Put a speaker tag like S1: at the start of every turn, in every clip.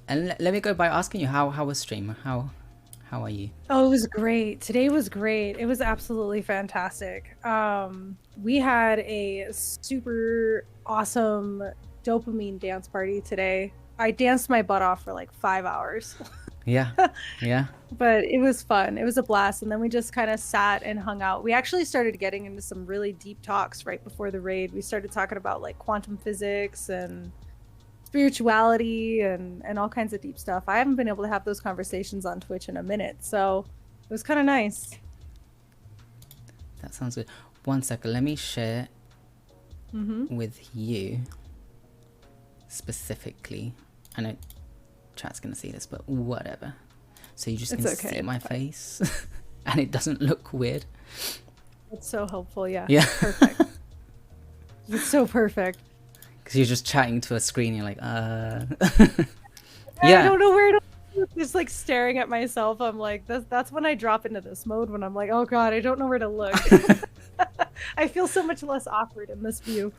S1: And let me go by asking you, how was stream? How are you?
S2: Oh, it was great. Today was great. It was absolutely fantastic. We had a super awesome dopamine dance party today. I danced my butt off for like 5 hours.
S1: Yeah, yeah.
S2: But it was fun. It was a blast. And then we just kind of sat and hung out. We actually started getting into some really deep talks right before the raid. We started talking about like quantum physics and spirituality and all kinds of deep stuff. I haven't been able to have those conversations on Twitch in a minute. So it was kind of nice.
S1: That sounds good. 1 second, let me share with you specifically. I know chat's gonna see this, but whatever. So you just can see my face and it doesn't look weird.
S2: It's so helpful. Yeah.
S1: Yeah.
S2: Perfect. It's so perfect.
S1: Because you're just chatting to a screen, you're like,
S2: Yeah.
S1: Yeah.
S2: I don't know where to look. Just like staring at myself. I'm like, that's when I drop into this mode when I'm like, oh God, I don't know where to look. I feel so much less awkward in this view.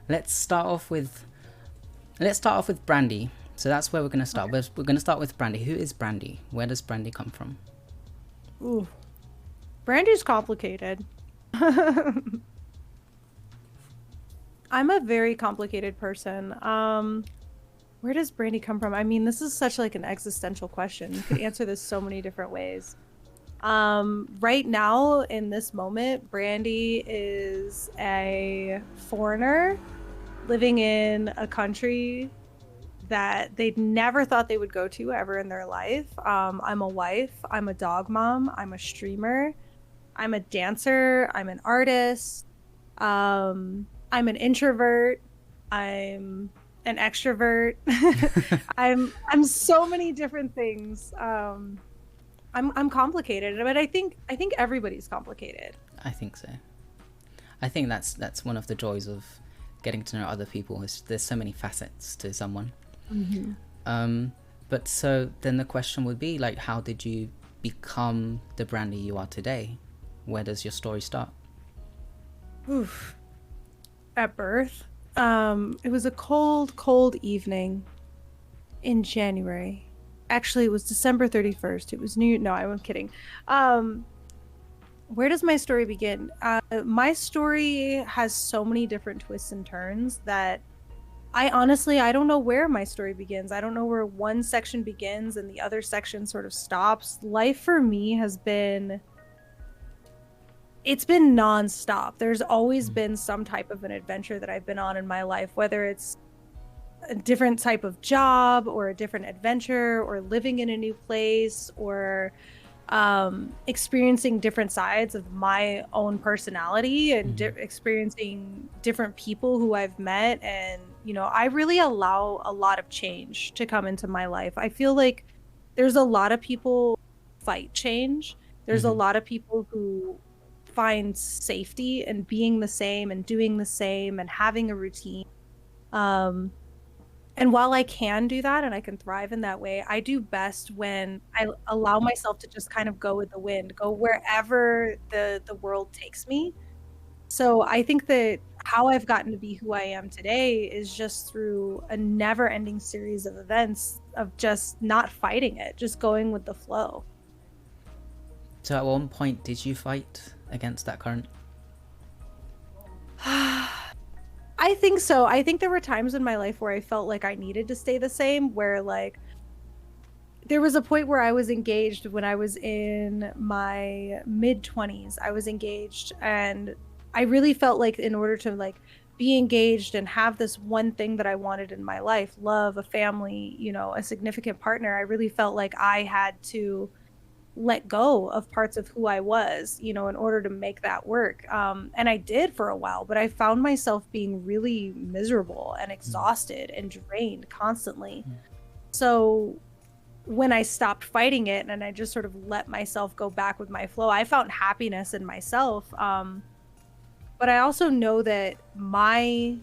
S1: Let's start off with Brandy. So that's where we're going to start. Okay. We're going to start with Brandy. Who is Brandy? Where does Brandy come from?
S2: Ooh. Brandy's complicated. I'm a very complicated person. Where does Brandy come from? I mean, this is such like an existential question. You could answer this so many different ways. Right now, in this moment, Brandy is a foreigner living in a country that they'd never thought they would go to ever in their life. I'm a wife, I'm a dog mom, I'm a streamer, I'm a dancer, I'm an artist, I'm an introvert, I'm an extrovert. I'm so many different things. I'm complicated, but I think everybody's complicated.
S1: I think so. I think that's one of the joys of getting to know other people. There's so many facets to someone. But so then the question would be like, how did you become the Brandy you are today? Where does your story start?
S2: Oof. At birth. It was a cold evening in January. Actually, it was December 31st. It was no, I'm kidding. Where does my story begin? My story has so many different twists and turns that I don't know where my story begins. I don't know where one section begins and the other section sort of stops. Life for me has been... It's been non-stop. There's always been some type of an adventure that I've been on in my life, whether it's a different type of job or a different adventure or living in a new place or experiencing different sides of my own personality and experiencing different people who I've met. And, you know, I really allow a lot of change to come into my life. I feel like there's a lot of people who fight change. There's a lot of people who find safety in being the same and doing the same and having a routine. And while I can do that and I can thrive in that way, I do best when I allow myself to just kind of go with the wind, go wherever the world takes me. So I think that how I've gotten to be who I am today is just through a never-ending series of events of just not fighting it, just going with the flow.
S1: So at one point, did you fight against that current?
S2: I think so. I think there were times in my life where I felt like I needed to stay the same, where like there was a point where I was engaged when I was in my mid-20s. I was engaged and I really felt like in order to like be engaged and have this one thing that I wanted in my life, love, a family, you know, a significant partner, I really felt like I had to let go of parts of who I was, you know, in order to make that work. And I did for a while, but I found myself being really miserable and exhausted and drained constantly. So when I stopped fighting it and I just sort of let myself go back with my flow, I found happiness in myself. But I also know that my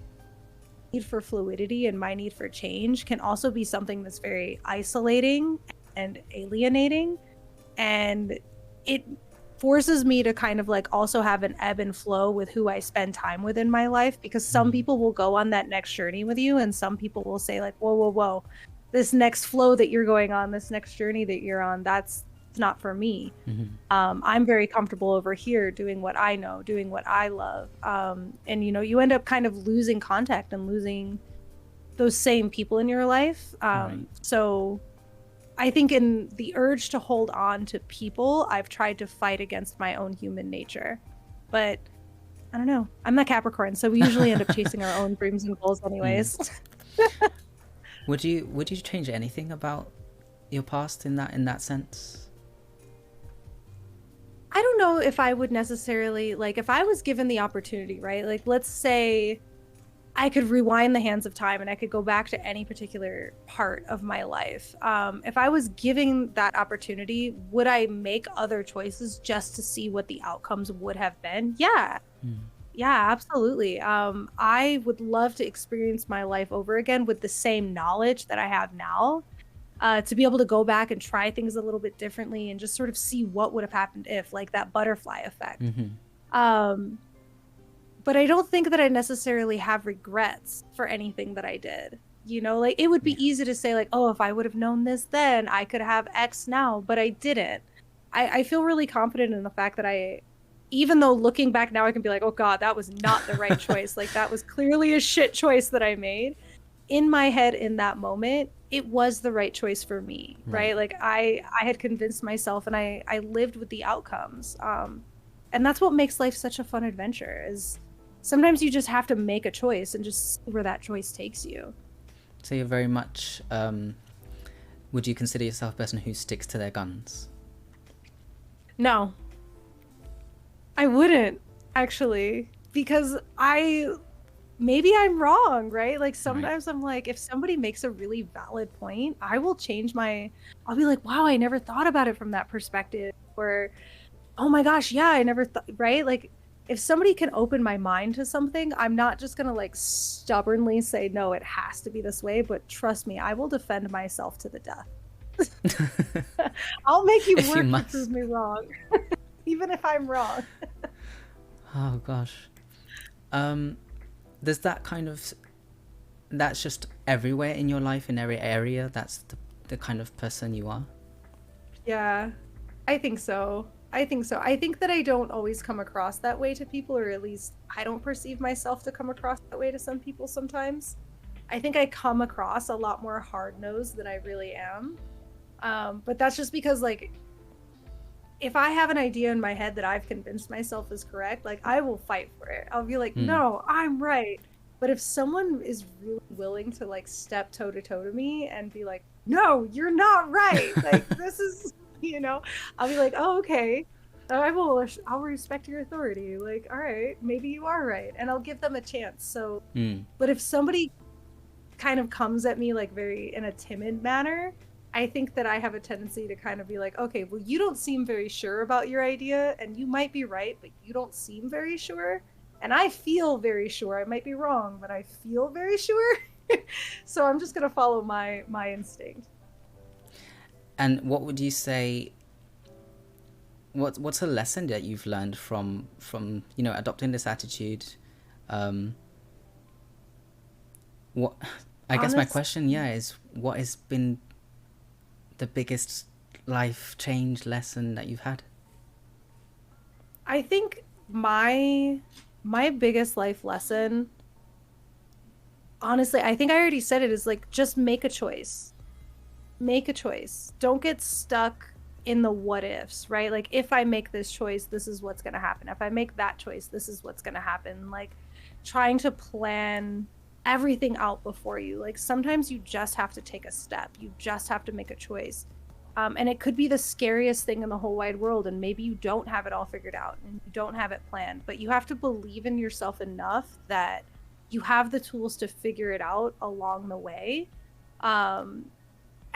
S2: need for fluidity and my need for change can also be something that's very isolating and alienating. And it forces me to kind of like also have an ebb and flow with who I spend time with in my life, because some people will go on that next journey with you and some people will say like, whoa, this next flow that you're going on, this next journey that you're on, that's not for me. I'm very comfortable over here doing what I know, doing what I love. And, you know, you end up kind of losing contact and losing those same people in your life. So I think in the urge to hold on to people, I've tried to fight against my own human nature. But I don't know. I'm not Capricorn, so we usually end up chasing our own dreams and goals anyways.
S1: Would you change anything about your past in that sense?
S2: I don't know if I would necessarily, like, if I was given the opportunity, right? Like, let's say I could rewind the hands of time and I could go back to any particular part of my life. If I was given that opportunity, would I make other choices just to see what the outcomes would have been? Yeah. Yeah, absolutely. I would love to experience my life over again with the same knowledge that I have now. To be able to go back and try things a little bit differently and just sort of see what would have happened if, like that butterfly effect. But I don't think that I necessarily have regrets for anything that I did. You know, like it would be easy to say like, oh, if I would have known this then, I could have X now, but I didn't. I feel really confident in the fact that even though looking back now, I can be like, oh God, that was not the right choice. Like that was clearly a shit choice that I made. In my head in that moment, it was the right choice for me, right? Like I had convinced myself and I lived with the outcomes. And that's what makes life such a fun adventure is sometimes you just have to make a choice and just see where that choice takes you.
S1: So you're very much, would you consider yourself a person who sticks to their guns?
S2: No, I wouldn't actually, because maybe I'm wrong, right? Like sometimes I'm like, if somebody makes a really valid point, I will I'll be like, wow, I never thought about it from that perspective. Or, oh my gosh, yeah, I never thought, right? Like if somebody can open my mind to something, I'm not just going to like stubbornly say, no, it has to be this way. But trust me, I will defend myself to the death. I'll make you work to prove me wrong, even if I'm wrong.
S1: Oh gosh. There's that kind of, that's just everywhere in your life, in every area. That's the kind of person you are.
S2: Yeah, I think so. I think that I don't always come across that way to people, or at least I don't perceive myself to come across that way to some people sometimes. I think I come across a lot more hard-nosed than I really am. But that's just because, like, if I have an idea in my head that I've convinced myself is correct, like, I will fight for it. I'll be like, no, I'm right. But if someone is really willing to, like, step toe-to-toe to me and be like, no, you're not right. Like, this is, you know, I'll be like, oh, okay. I'll respect your authority. Like, all right, maybe you are right. And I'll give them a chance. So, but if somebody kind of comes at me, like, very in a timid manner, I think that I have a tendency to kind of be like, okay, well, you don't seem very sure about your idea, and you might be right, but you don't seem very sure. And I feel very sure. I might be wrong, but I feel very sure. So I'm just going to follow my instinct.
S1: And what would you say, what's a lesson that you've learned from you know, adopting this attitude? What I guess my question, is what has been the biggest life change lesson that you've had?
S2: I think my biggest life lesson, honestly, I think I already said it, is like, just make a choice. Make a choice. Don't get stuck in the what ifs, right? Like, if I make this choice, this is what's going to happen. If I make that choice, this is what's going to happen. Like, trying to plan everything out before you. Like, sometimes you just have to take a step. You just have to make a choice. And it could be the scariest thing in the whole wide world, and maybe you don't have it all figured out and you don't have it planned, but you have to believe in yourself enough that you have the tools to figure it out along the way.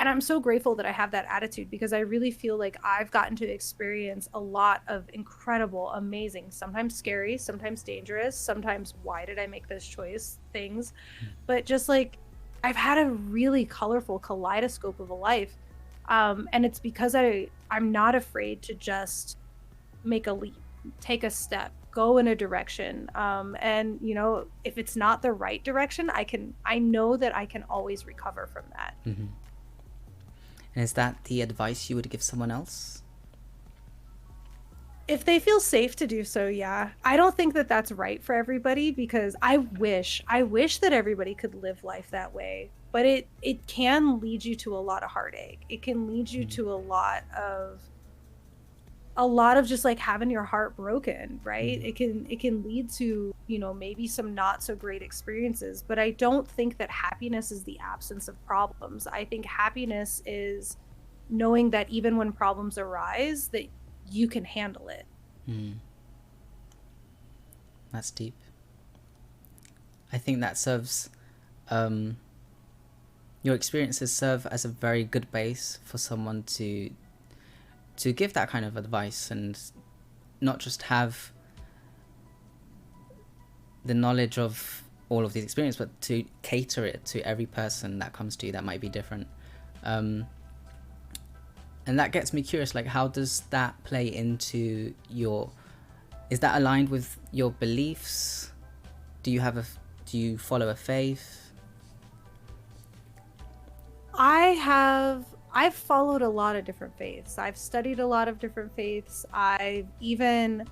S2: And I'm so grateful that I have that attitude, because I really feel like I've gotten to experience a lot of incredible, amazing, sometimes scary, sometimes dangerous, sometimes why did I make this choice things. But just like, I've had a really colorful kaleidoscope of a life. And it's because I'm not afraid to just make a leap, take a step, go in a direction. And you know, if it's not the right direction, I know that I can always recover from that.
S1: Mm-hmm. And is that the advice you would give someone else?
S2: If they feel safe to do so, yeah. I don't think that that's right for everybody, because I wish that everybody could live life that way. But it can lead you to a lot of heartache. It can lead you to a lot of just like having your heart broken, right? It can lead to, you know, maybe some not so great experiences. But I don't think that happiness is the absence of problems. I think happiness is knowing that even when problems arise, that you can handle it.
S1: That's deep. I think that serves, your experiences serve as a very good base for someone to give that kind of advice, and not just have the knowledge of all of these experiences, but to cater it to every person that comes to you that might be different. And that gets me curious, like, how does that play into is that aligned with your beliefs? Do you follow a faith?
S2: I've followed a lot of different faiths. I've studied a lot of different faiths. I've even,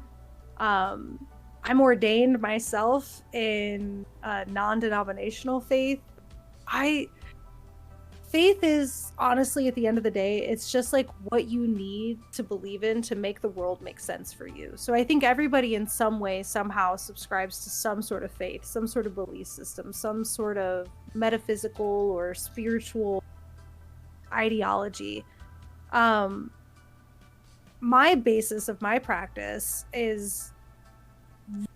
S2: I'm ordained myself in a non-denominational faith. Faith is, honestly, at the end of the day, it's just like what you need to believe in to make the world make sense for you. So I think everybody in some way, somehow subscribes to some sort of faith, some sort of belief system, some sort of metaphysical or spiritual ideology. My basis of my practice is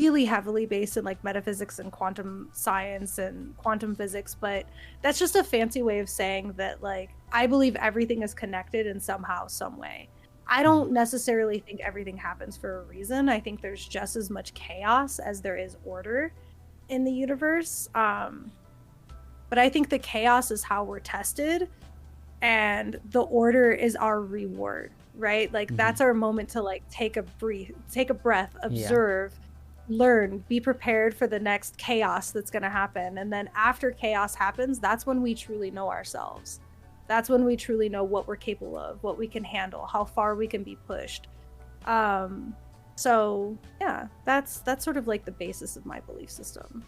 S2: really heavily based in like metaphysics and quantum science and quantum physics, but that's just a fancy way of saying that like I believe everything is connected in somehow, some way. I don't necessarily think everything happens for a reason. I think there's just as much chaos as there is order in the universe. But I think the chaos is how we're tested, and the order is our reward, right? Like that's our moment to like take a breath, observe, learn, be prepared for the next chaos that's going to happen. And then after chaos happens, that's when we truly know ourselves. That's when we truly know what we're capable of, what we can handle, how far we can be pushed. So yeah, that's sort of like the basis of my belief system.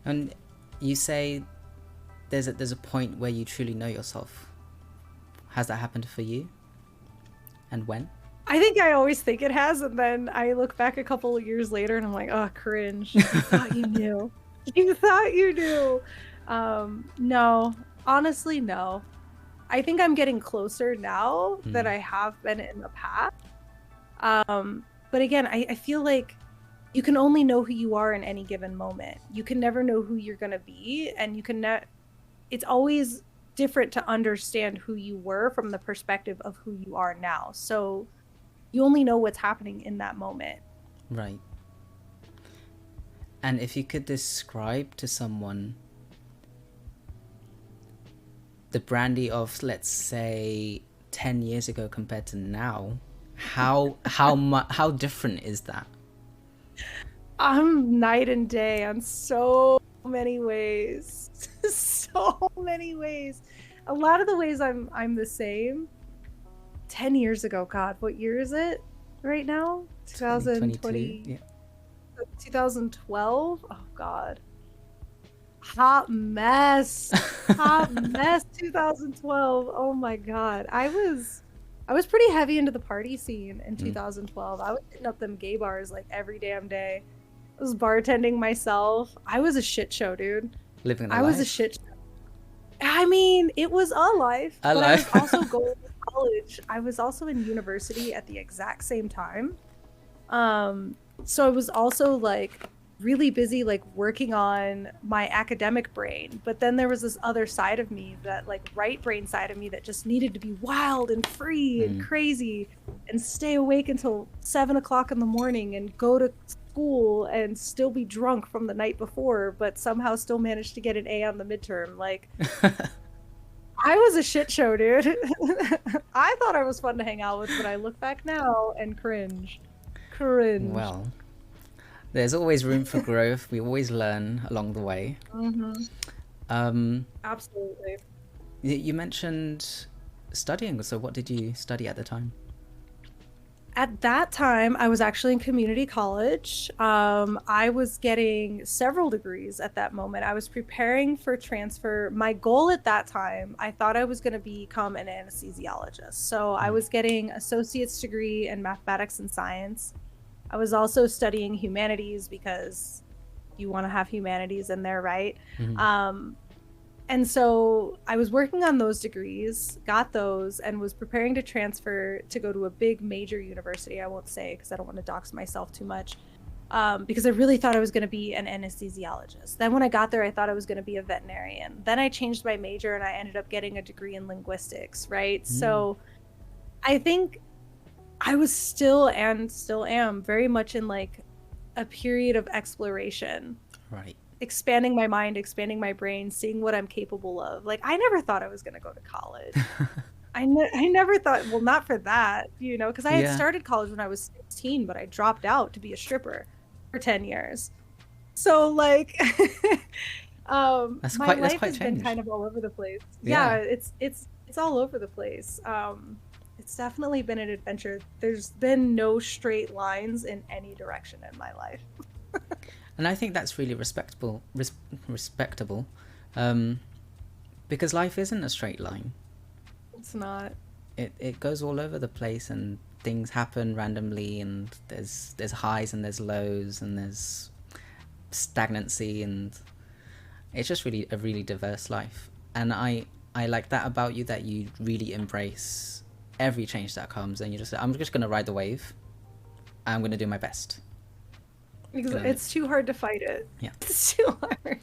S1: And you say there's a point where you truly know yourself. Has that happened for you? And when?
S2: I think I always think it has, and then I look back a couple of years later and I'm like, oh, cringe. You thought you knew. You thought you knew. No, honestly, no. I think I'm getting closer now than I have been in the past. But again, I feel like you can only know who you are in any given moment. You can never know who you're going to be, and it's always different to understand who you were from the perspective of who you are now. So you only know what's happening in that moment.
S1: Right. And if you could describe to someone the brandy of, let's say, 10 years ago compared to now, how different is that?
S2: I'm night and day on so many ways. So many ways. A lot of the ways I'm the same. 10 years ago, God, what year is it right now? 2020. Yeah. 2012. Oh God. Hot mess. Hot mess 2012. Oh my God. I was pretty heavy into the party scene in 2012. I was hitting up them gay bars like every damn day. I was bartending myself. I was a shit show, dude.
S1: Living the life.
S2: I was a shit show. I mean, it was a life. But I was also going to college. I was also in university at the exact same time. So I was also like really busy like working on my academic brain, but then there was this other side of me, that like right brain side of me, that just needed to be wild and free and crazy and stay awake until 7 o'clock in the morning and go to school and still be drunk from the night before, but somehow still manage to get an A on the midterm. Like I was a shit show, dude. I thought I was fun to hang out with, but I look back now and cringe.
S1: Well, There's always room for growth. We always learn along the way.
S2: Absolutely.
S1: You mentioned studying. So what did you study at the time?
S2: At that time, I was actually in community college. I was getting several degrees at that moment. I was preparing for transfer. My goal at that time, I thought I was going to become an anesthesiologist. So I was getting associate's degree in mathematics and science. I was also studying humanities because you want to have humanities in there, right? And so I was working on those degrees, got those, and was preparing to transfer to go to a big major university. I won't say because I don't want to dox myself too much, because I really thought I was going to be an anesthesiologist. Then when I got there, I thought I was going to be a veterinarian. Then I changed my major and I ended up getting a degree in linguistics, right? So I think I was still am very much in like a period of exploration.
S1: Right.
S2: Expanding my mind, expanding my brain, seeing what I'm capable of. Like, I never thought I was going to go to college. I never thought, well, not for that, you know, because I had started college when I was 16, but I dropped out to be a stripper for 10 years. So, like, my life has been kind of all over the place. Yeah, it's all over the place. It's definitely been an adventure. There's been no straight lines in any direction in my life.
S1: And I think that's really respectable, because life isn't a straight line.
S2: It's not.
S1: It goes all over the place, and things happen randomly, and there's highs and there's lows, and there's stagnancy, and it's just really a really diverse life. And I like that about you, that you really embrace every change that comes, and you just say, I'm just going to ride the wave. I'm going to do my best.
S2: It's too hard to fight it.
S1: Yeah.
S2: It's too hard.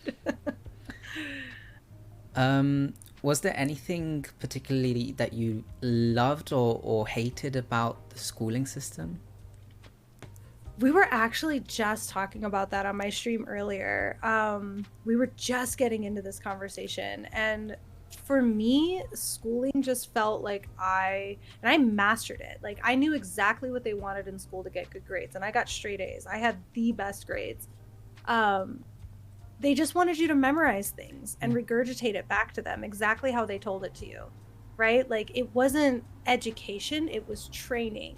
S1: Was there anything particularly that you loved or hated about the schooling system?
S2: We were actually just talking about that on my stream earlier. We were just getting into this conversation, and for me, schooling just felt like I mastered it. Like, I knew exactly what they wanted in school to get good grades, and I got straight A's. I had the best grades. They just wanted you to memorize things and regurgitate it back to them exactly how they told it to you, right? Like, it wasn't education, it was training,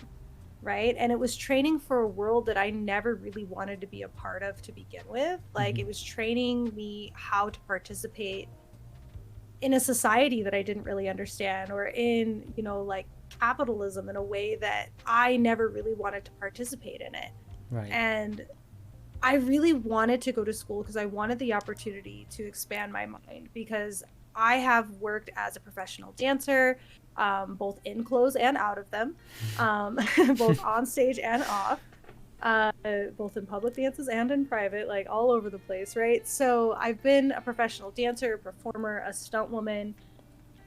S2: right? And it was training for a world that I never really wanted to be a part of to begin with. Like, it was training me how to participate in a society that I didn't really understand, or in, you know, like capitalism in a way that I never really wanted to participate in it.
S1: Right.
S2: And I really wanted to go to school because I wanted the opportunity to expand my mind, because I have worked as a professional dancer, both in clothes and out of them, both on stage and off. Both in public dances and in private, like all over the place, right? So I've been a professional dancer, a performer, a stunt woman.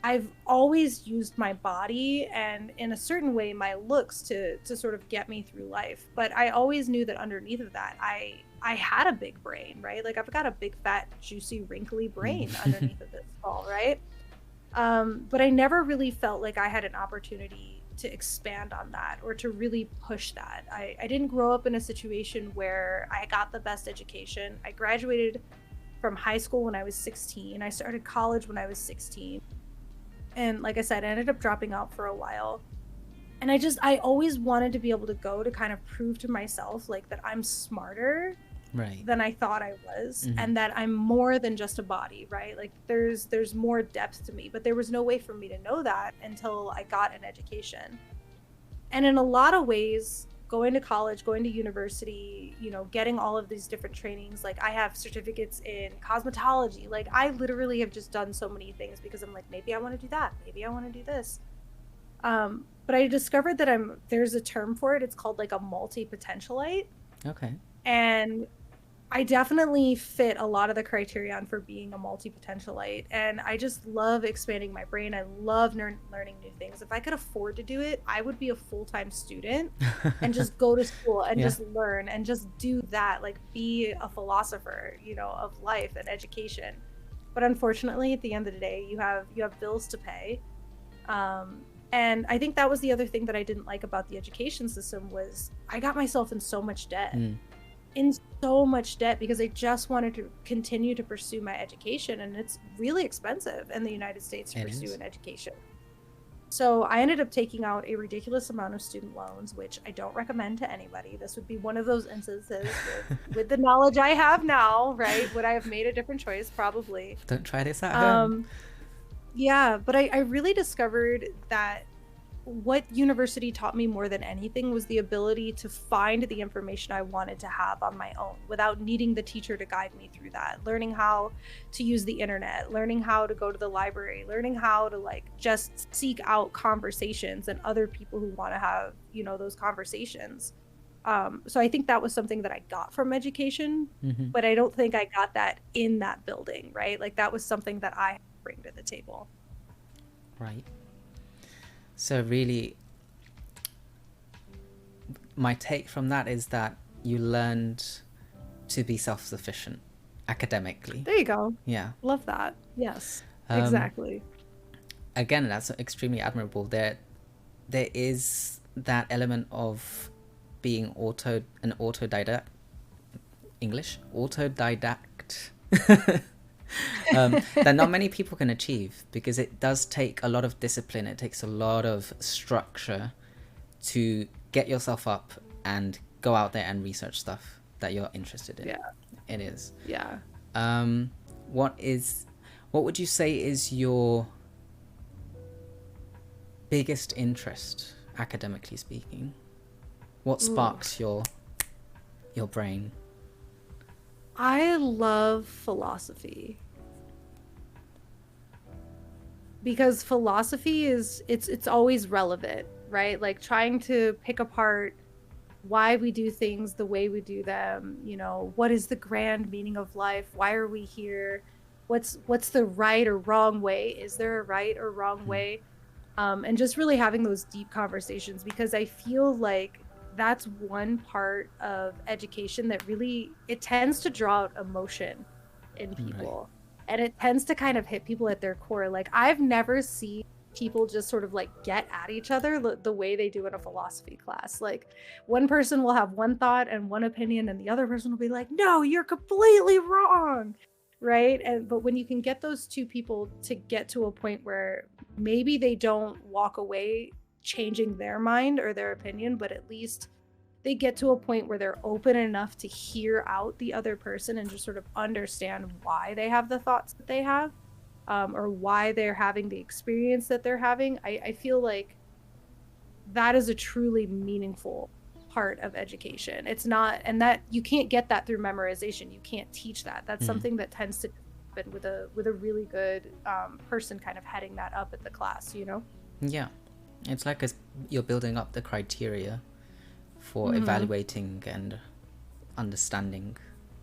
S2: I've always used my body and, in a certain way, my looks to sort of get me through life. But I always knew that underneath of that, I had a big brain, right? Like, I've got a big, fat, juicy, wrinkly brain underneath of this skull, right? But I never really felt like I had an opportunity to expand on that or to really push that. I didn't grow up in a situation where I got the best education. I graduated from high school when I was 16. I started college when I was 16. And like I said, I ended up dropping out for a while. And I always wanted to be able to go to kind of prove to myself like that I'm smarter than I thought I was, and that I'm more than just a body, right? Like, there's more depth to me, but there was no way for me to know that until I got an education. And in a lot of ways, going to college, going to university, you know, getting all of these different trainings, like I have certificates in cosmetology. Like, I literally have just done so many things because I'm like, maybe I want to do that, maybe I want to do this. But I discovered that there's a term for it. It's called like a multi-potentialite.
S1: Okay.
S2: And I definitely fit a lot of the criterion for being a multi-potentialite, and I just love expanding my brain. I love learning new things. If I could afford to do it, I would be a full-time student and just go to school and just learn and just do that, like be a philosopher, you know, of life and education. But unfortunately, at the end of the day, you have bills to pay. And I think that was the other thing that I didn't like about the education system was I got myself in so much debt. in so much debt because I just wanted to continue to pursue my education, and it's really expensive in the United States to pursue an education. So I ended up taking out a ridiculous amount of student loans, which I don't recommend to anybody. This would be one of those instances with the knowledge I have now, right? Would I have made a different choice? Probably.
S1: Don't try this at home.
S2: Yeah, but I really discovered that what university taught me more than anything was the ability to find the information I wanted to have on my own without needing the teacher to guide me through that. Learning how to use the internet, learning how to go to the library, learning how to like just seek out conversations and other people who want to have, you know, those conversations. So I think that was something that I got from education, but I don't think I got that in that building, right? Like that was something that I bring to the table.
S1: Right. So really, my take from that is that you learned to be self-sufficient academically.
S2: There you go.
S1: Yeah.
S2: Love that. Yes, exactly.
S1: Again, that's extremely admirable. There is that element of being an autodidact. English? Autodidact. That not many people can achieve, because it does take a lot of discipline. It takes a lot of structure to get yourself up and go out there and research stuff that you're interested in.
S2: Yeah,
S1: it is.
S2: Yeah.
S1: What would you say is your biggest interest, academically speaking? What sparks your brain?
S2: I love philosophy, because philosophy is it's always relevant, right? Like trying to pick apart why we do things the way we do them, you know, what is the grand meaning of life? Why are we here? What's the right or wrong way? Is there a right or wrong way? And just really having those deep conversations, because I feel like that's one part of education that really, it tends to draw out emotion in people. Right. And it tends to kind of hit people at their core. Like I've never seen people just sort of like get at each other the way they do in a philosophy class. Like one person will have one thought and one opinion, and the other person will be like, no, you're completely wrong. Right. But when you can get those two people to get to a point where maybe they don't walk away changing their mind or their opinion, but at least they get to a point where they're open enough to hear out the other person and just sort of understand why they have the thoughts that they have, or why they're having the experience that they're having. I feel like that is a truly meaningful part of education. It's not, and that you can't get that through memorization. You can't teach that. That's something that tends to happen with a really good person kind of heading that up at the class, you know?
S1: Yeah. It's like you're building up the criteria for evaluating and understanding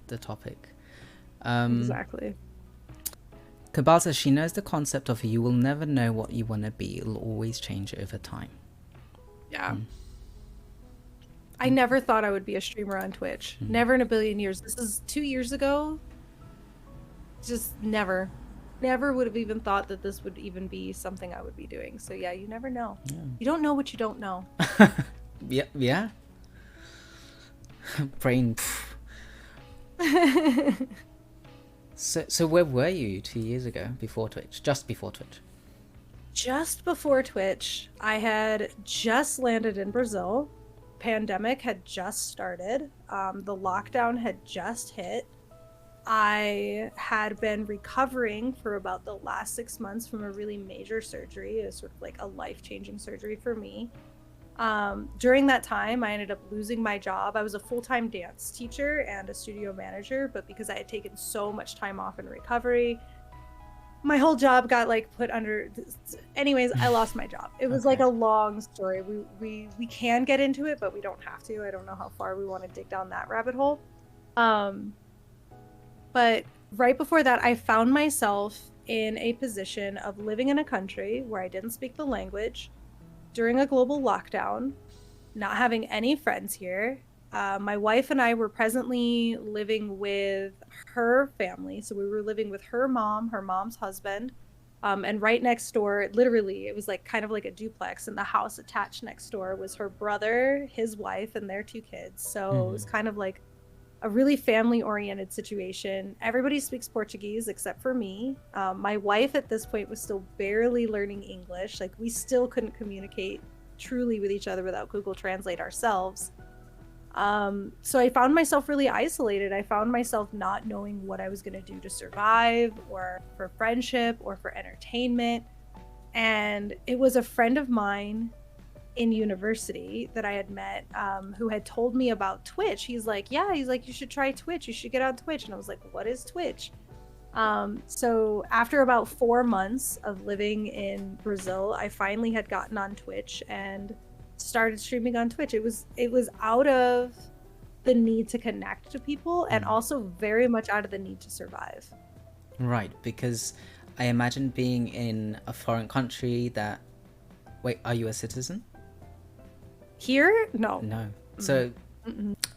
S1: the topic.
S2: Exactly.
S1: Kabal says she knows the concept of you will never know what you want to be. It'll always change over time.
S2: Yeah. I never thought I would be a streamer on Twitch. Never in a billion years. This is 2 years ago. Just never would have even thought that this would even be something I would be doing. So yeah, you never know. Yeah. You don't know what you don't know.
S1: Yeah. Brain. So where were you 2 years ago before Twitch? Just before Twitch?
S2: Just before Twitch, I had just landed in Brazil. Pandemic had just started. The lockdown had just hit. I had been recovering for about the last 6 months from a really major surgery, a sort of like a life-changing surgery for me. During that time, I ended up losing my job. I was a full-time dance teacher and a studio manager, but because I had taken so much time off in recovery, my whole job got like put under. Anyways, I lost my job. It was like a long story. We can get into it, but we don't have to. I don't know how far we want to dig down that rabbit hole. But right before that, I found myself in a position of living in a country where I didn't speak the language, during a global lockdown, not having any friends here. My wife and I were presently living with her family. So we were living with her mom, her mom's husband, and right next door, literally, it was like kind of like a duplex, and the house attached next door was her brother, his wife, and their 2 kids. So it was kind of like a really family-oriented situation. Everybody speaks Portuguese except for me. My wife at this point was still barely learning English. Like, we still couldn't communicate truly with each other without Google Translate ourselves. So I found myself really isolated. I found myself not knowing what I was going to do to survive, or for friendship, or for entertainment. And it was a friend of mine in university that I had met, who had told me about Twitch. He's like, you should try Twitch. You should get on Twitch. And I was like, what is Twitch? So after about 4 months of living in Brazil, I finally had gotten on Twitch and started streaming on Twitch. It was out of the need to connect to people, and also very much out of the need to survive.
S1: Right, because I imagine being in a foreign country that... Wait, are you a citizen?
S2: Here? No.
S1: No. So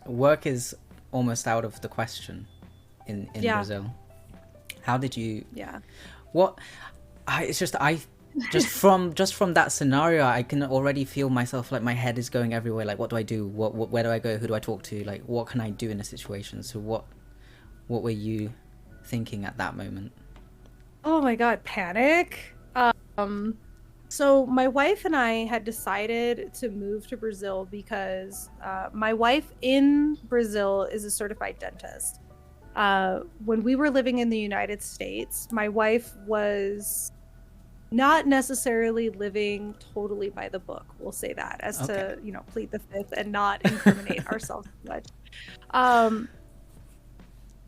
S1: work is almost out of the question in Brazil. How did you...
S2: Yeah.
S1: What... Just from that scenario, I can already feel myself, like, my head is going everywhere. Like, what do I do? Where do I go? Who do I talk to? Like, what can I do in a situation? So what were you thinking at that moment?
S2: Oh my God, panic. So my wife and I had decided to move to Brazil because my wife in Brazil is a certified dentist. When we were living in the United States, my wife was not necessarily living totally by the book. We'll say that, as to, plead the fifth and not incriminate ourselves too much.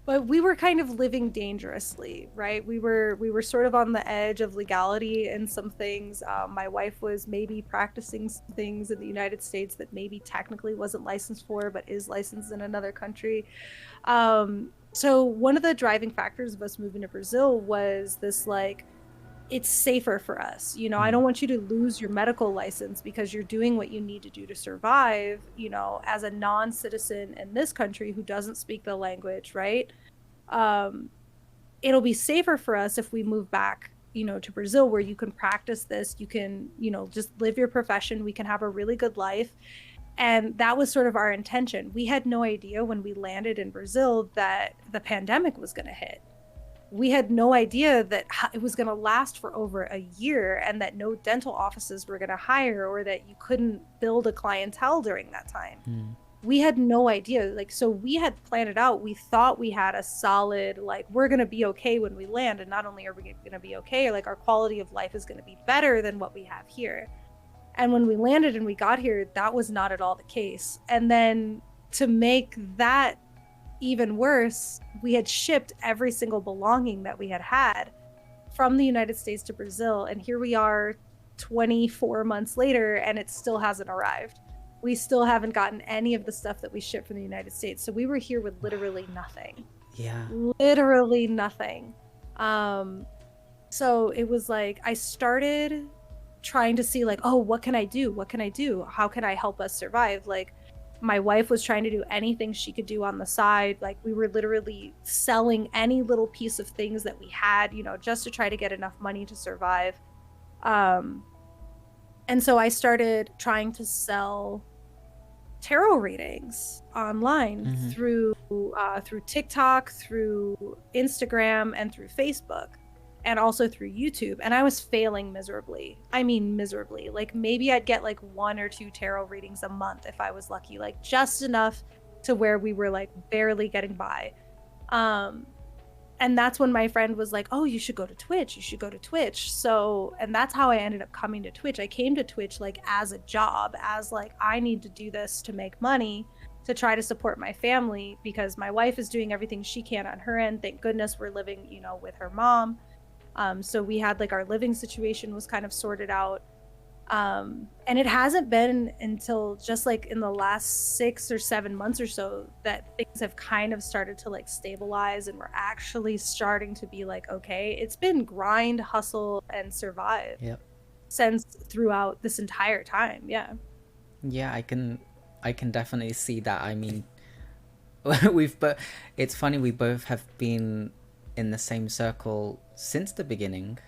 S2: But we were kind of living dangerously, right? We were sort of on the edge of legality in some things. My wife was maybe practicing some things in the United States that maybe technically wasn't licensed for, but is licensed in another country. So one of the driving factors of us moving to Brazil was this, like, it's safer for us. I don't want you to lose your medical license because you're doing what you need to do to survive, as a non-citizen in this country who doesn't speak the language, right? It'll be safer for us if we move back, to Brazil, where you can practice this, you can, just live your profession, we can have a really good life. And that was sort of our intention. We had no idea when we landed in Brazil that the pandemic was going to hit. We had no idea that it was going to last for over a year, and that no dental offices were going to hire, or that you couldn't build a clientele during that time. We had no idea. Like, so we had planned it out. We thought we had a solid, like, we're going to be okay when we land. And not only are we going to be okay, like, our quality of life is going to be better than what we have here. And when we landed and we got here, that was not at all the case. And then to make that even worse, we had shipped every single belonging that we had from the United States to Brazil, and here we are 24 months later, and it still hasn't arrived. We still haven't gotten any of the stuff that we shipped from the United States. So we were here with literally nothing.
S1: Yeah.
S2: Literally nothing. So it was like, I started trying to see, like, oh, what can I do? What can I do? How can I help us survive? Like, my wife was trying to do anything she could do on the side. Like, we were literally selling any little piece of things that we had, just to try to get enough money to survive. And so I started trying to sell tarot readings online through TikTok, through Instagram, and through Facebook, and also through YouTube. And I was failing miserably. I mean, miserably. Like, maybe I'd get like 1 or 2 tarot readings a month if I was lucky, like just enough to where we were like barely getting by. And that's when my friend was like, oh, you should go to Twitch. You should go to Twitch. So, and that's how I ended up coming to Twitch. I came to Twitch like as a job, as like, I need to do this to make money, to try to support my family, because my wife is doing everything she can on her end. Thank goodness we're living, with her mom. So we had like our living situation was kind of sorted out. And it hasn't been until just like in the last 6 or 7 months or so that things have kind of started to like stabilize, and we're actually starting to be like, okay, it's been grind, hustle, and survive since throughout this entire time. Yeah.
S1: I can definitely see that. I mean, it's funny, we both have been in the same circle since the beginning.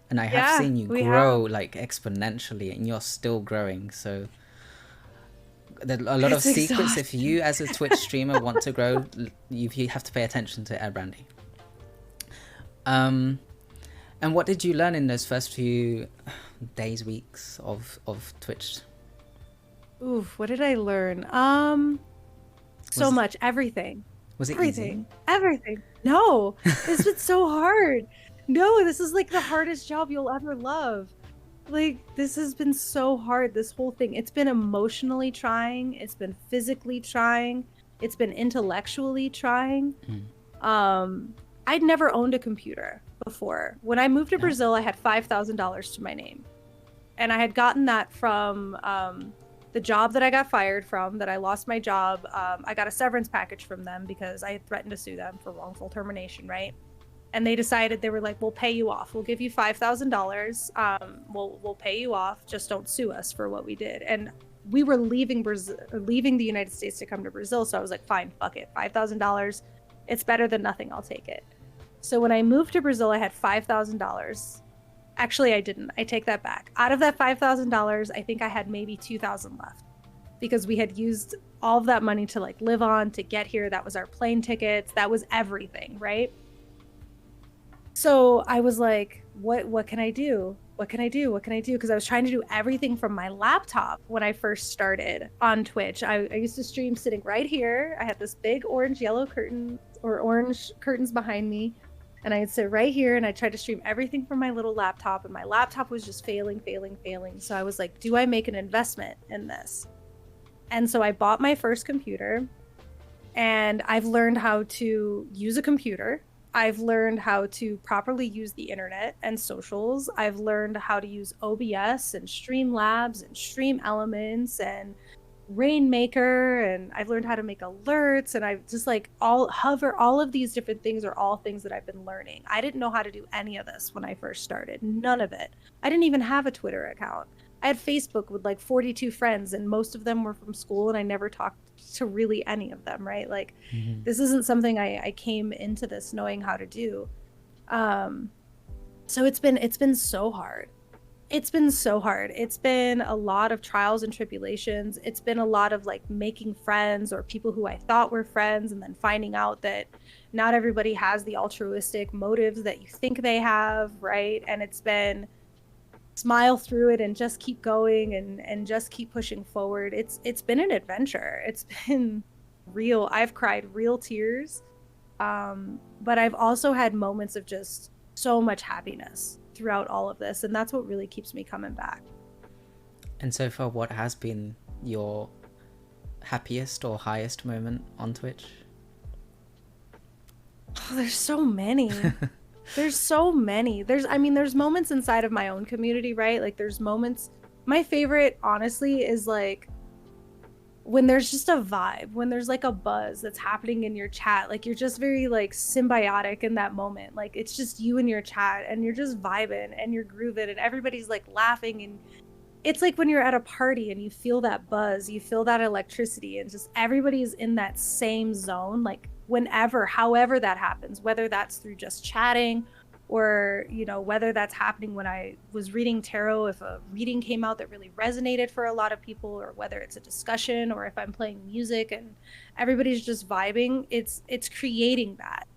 S1: And I have seen you grow like exponentially, and you're still growing. So There are a lot of
S2: It's
S1: secrets. If
S2: exhausting.
S1: you, as a Twitch streamer, want to grow, you have to pay attention to AirBrandi. And what did you learn in those first few days, weeks of Twitch?
S2: Oof, what did I learn? So
S1: Was-
S2: much, everything.
S1: Was it
S2: Everything.
S1: easy?
S2: Everything. No, this is so hard. No, this is like the hardest job you'll ever love. Like, this has been so hard, this whole thing. It's been emotionally trying, it's been physically trying, it's been intellectually trying. I'd never owned a computer before. When I moved to Brazil, I had $5,000 to my name. And I had gotten that from the job that I got fired from, that I lost my job. I got a severance package from them because I had threatened to sue them for wrongful termination, right? And they decided, they were like, we'll pay you off. We'll give you $5,000. We'll pay you off. Just don't sue us for what we did. And we were leaving the United States to come to Brazil. So I was like, fine, fuck it. $5,000. It's better than nothing. I'll take it. So when I moved to Brazil, I had $5,000. Actually, I didn't. I take that back. Out of that $5,000, I think I had maybe $2,000 left because we had used all of that money to like live on, to get here. That was our plane tickets. That was everything, right? So I was like, what can I do? What can I do? What can I do? Because I was trying to do everything from my laptop when I first started on Twitch. I used to stream sitting right here. I had this big orange curtains behind me. And I'd sit right here and I tried to stream everything from my little laptop, and my laptop was just failing. So I was like, do I make an investment in this? And so I bought my first computer, and I've learned how to use a computer. I've learned how to properly use the internet and socials. I've learned how to use OBS and Streamlabs and Stream Elements and Rainmaker, and I've learned how to make alerts, and I've just like all of these different things are all things that I've been learning. I didn't know how to do any of this when I first started. None of it. I didn't even have a Twitter account. I had Facebook with like 42 friends, and most of them were from school, and I never talked to really any of them, right? Like, this isn't something I came into this knowing how to do. So it's been so hard. It's been so hard. It's been a lot of trials and tribulations. It's been a lot of like making friends, or people who I thought were friends, and then finding out that not everybody has the altruistic motives that you think they have, right? And it's been smile through it and just keep going and just keep pushing forward. It's been an adventure. It's been real. I've cried real tears. But I've also had moments of just so much happiness throughout all of this, and that's what really keeps me coming back.
S1: And so far, what has been your happiest or highest moment on Twitch?
S2: Oh, there's so many. There's so many. There's moments inside of my own community, right? Like, there's moments. My favorite, honestly, is like when there's just a vibe, when there's like a buzz that's happening in your chat. Like, you're just very like symbiotic in that moment. Like, it's just you and your chat, and you're just vibing and you're grooving, and everybody's like laughing, and it's like when you're at a party and you feel that buzz, you feel that electricity, and just everybody's in that same zone. Like, whenever, however that happens, whether that's through just chatting, or, you know, whether that's happening when I was reading tarot, if a reading came out that really resonated for a lot of people, or whether it's a discussion, or if I'm playing music and everybody's just vibing, it's creating that.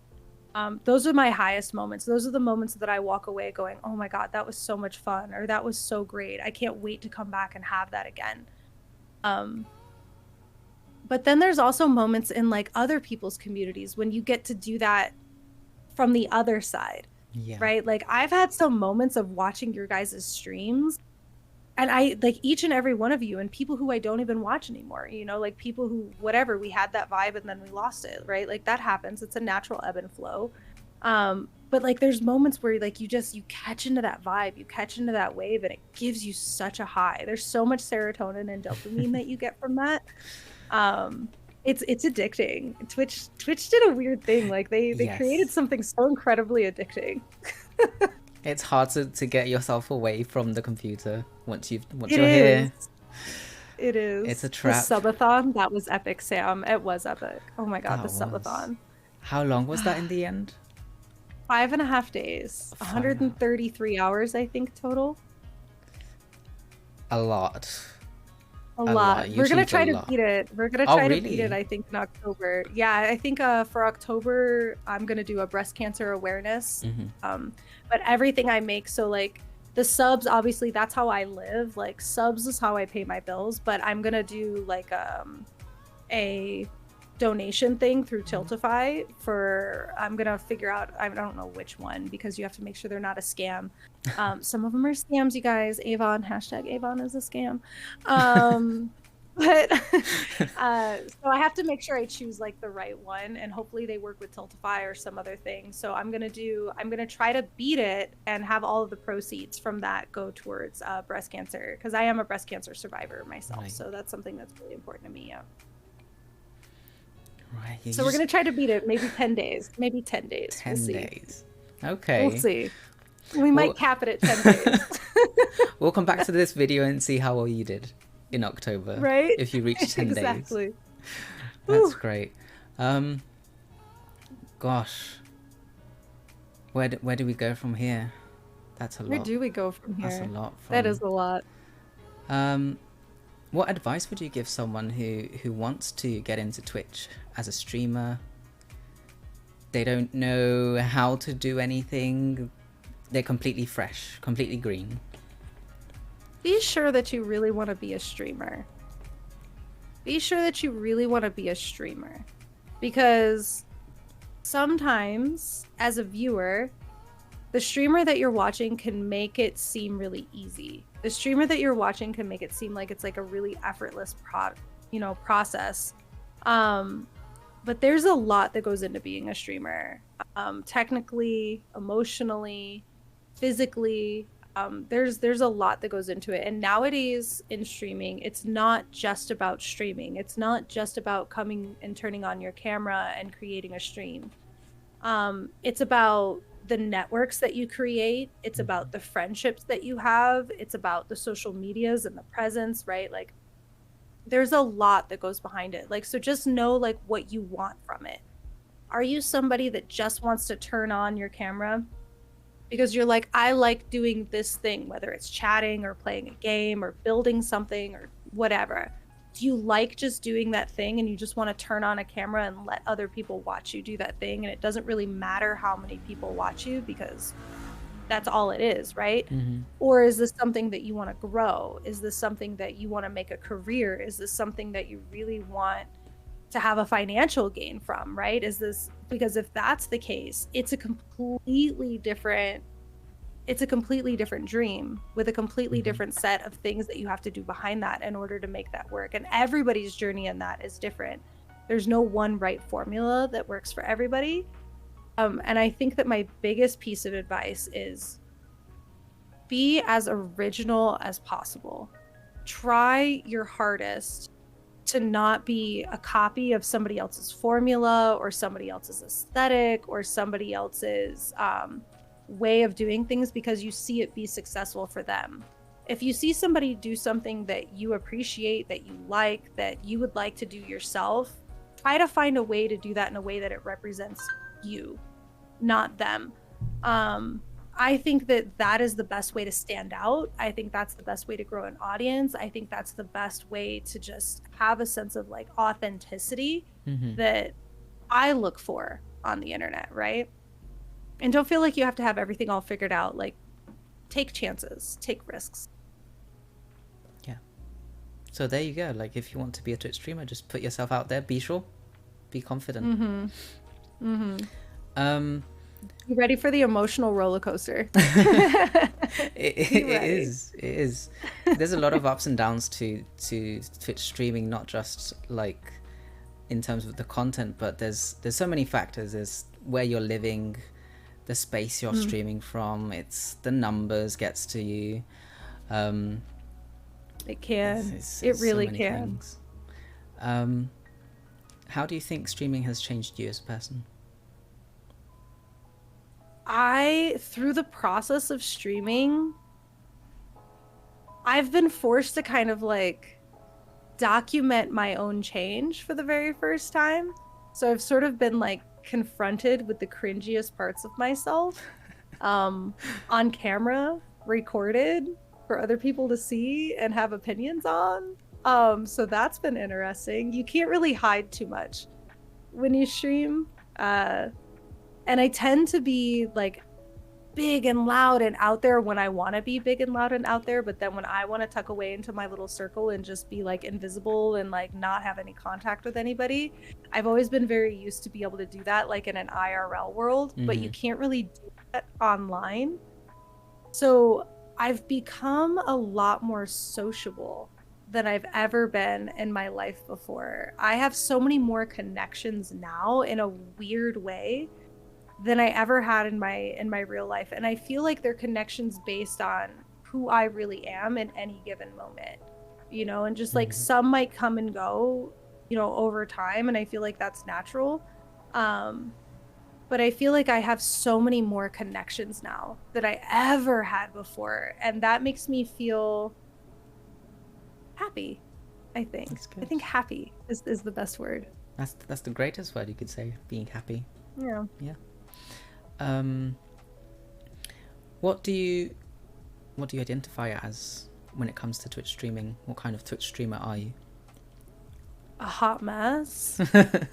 S2: Those are my highest moments. Those are the moments that I walk away going, oh my God, that was so much fun, or that was so great. I can't wait to come back and have that again. But then there's also moments in like other people's communities when you get to do that from the other side. Yeah. Right? Like, I've had some moments of watching your guys' streams, and I like each and every one of you, and people who I don't even watch anymore, you know, like people who, whatever, we had that vibe and then we lost it, right? Like, that happens. It's a natural ebb and flow. But like, there's moments where like you catch into that vibe, you catch into that wave, and it gives you such a high. There's so much serotonin and dopamine that you get from that. It's addicting. Twitch did a weird thing. Like, they created something so incredibly addicting.
S1: It's hard to get yourself away from the computer once you're here.
S2: It is.
S1: It's a trap.
S2: The Subathon, that was epic, Sam. It was epic. Oh my God, the Subathon.
S1: How long was that in the end?
S2: 5.5 days. 133 hours, I think, total.
S1: A lot.
S2: A
S1: A lot.
S2: lot.
S1: You
S2: We're gonna
S1: achieved a
S2: try to
S1: lot.
S2: beat it. We're gonna
S1: Oh,
S2: try to beat it,
S1: really?
S2: I think, in October. Yeah, I think for October I'm gonna do a breast cancer awareness. But everything I make, so like the subs, obviously that's how I live. Like subs is how I pay my bills, but I'm gonna do like a donation thing through Tiltify for, I'm gonna figure out, I don't know which one, because you have to make sure they're not a scam. Some of them are scams, you guys. Avon, hashtag Avon is a scam. But so I have to make sure I choose like the right one, and hopefully they work with Tiltify or some other thing. So I'm gonna try to beat it and have all of the proceeds from that go towards breast cancer, because I am a breast cancer survivor myself.
S1: Right.
S2: So that's something that's really important to me. Yeah.
S1: Right.
S2: So we're gonna try to beat it. Maybe 10 days. Maybe 10 days.
S1: 10
S2: we'll see.
S1: days. Okay.
S2: We'll see. We might cap it at 10 days.
S1: We'll come back to this video and see how well you did in October.
S2: Right?
S1: If you reach 10 days.
S2: Exactly.
S1: That's great. Gosh. Where do we go from here? That's a lot.
S2: Where do we go from here?
S1: That's a lot.
S2: That is a lot.
S1: What advice would you give someone who wants to get into Twitch as a streamer? They don't know how to do anything. They're completely fresh, completely green.
S2: Be sure that you really want to be a streamer. Be sure that you really want to be a streamer. Because sometimes, as a viewer, the streamer that you're watching can make it seem really easy. The streamer that you're watching can make it seem like it's like a really effortless process. But there's a lot that goes into being a streamer. Technically, emotionally, physically, there's a lot that goes into it. And nowadays in streaming, it's not just about streaming. It's not just about coming and turning on your camera and creating a stream. It's about the networks that you create. It's about the friendships that you have. It's about the social medias and the presence, right? Like there's a lot that goes behind it. Like, so just know like what you want from it. Are you somebody that just wants to turn on your camera because you're like, I like doing this thing, whether it's chatting or playing a game or building something or whatever? Do you like just doing that thing and you just want to turn on a camera and let other people watch you do that thing, and it doesn't really matter how many people watch you because that's all it is, right? Or is this something that you want to grow? Is this something that you want to make a career? Is this something that you really want to have a financial gain from, right? Is this, because if that's the case, it's a completely different dream with a completely different set of things that you have to do behind that in order to make that work. And everybody's journey in that is different. There's no one right formula that works for everybody. And I think that my biggest piece of advice is be as original as possible. Try your hardest to not be a copy of somebody else's formula or somebody else's aesthetic or somebody else's way of doing things because you see it be successful for them. If you see somebody do something that you appreciate, that you like, that you would like to do yourself, try to find a way to do that in a way that it represents you, not them. I think that is the best way to stand out. I think that's the best way to grow an audience. I think that's the best way to just have a sense of like authenticity that I look for on the internet, right? And don't feel like you have to have everything all figured out. Like, take chances, take risks.
S1: Yeah. So there you go. Like, if you want to be a Twitch streamer, just put yourself out there. Be sure. Be confident.
S2: You ready for the emotional roller coaster?
S1: It is. There's a lot of ups and downs to Twitch streaming, not just like in terms of the content, but there's so many factors. There's where you're living, the space you're streaming from, it's the numbers gets to you.
S2: It can. It really can.
S1: How do you think streaming has changed you as a person?
S2: Through the process of streaming, I've been forced to kind of like document my own change for the very first time. So I've sort of been like confronted with the cringiest parts of myself on camera, recorded for other people to see and have opinions on. So that's been interesting. You can't really hide too much when you stream. And I tend to be like big and loud and out there when I want to be big and loud and out there, but then when I want to tuck away into my little circle and just be like invisible and like not have any contact with anybody, I've always been very used to be able to do that like in an IRL world, but you can't really do that online. So I've become a lot more sociable than I've ever been in my life before. I have so many more connections now in a weird way than I ever had in my real life. And I feel like they're connections based on who I really am in any given moment, you know, and just like some might come and go, you know, over time. And I feel like that's natural. But I feel like I have so many more connections now than I ever had before. And that makes me feel happy, I think. I think happy is the best word.
S1: That's the greatest word you could say, being happy.
S2: Yeah.
S1: Yeah. What do you identify as when it comes to Twitch streaming? What kind of Twitch streamer are you?
S2: A hot mess. What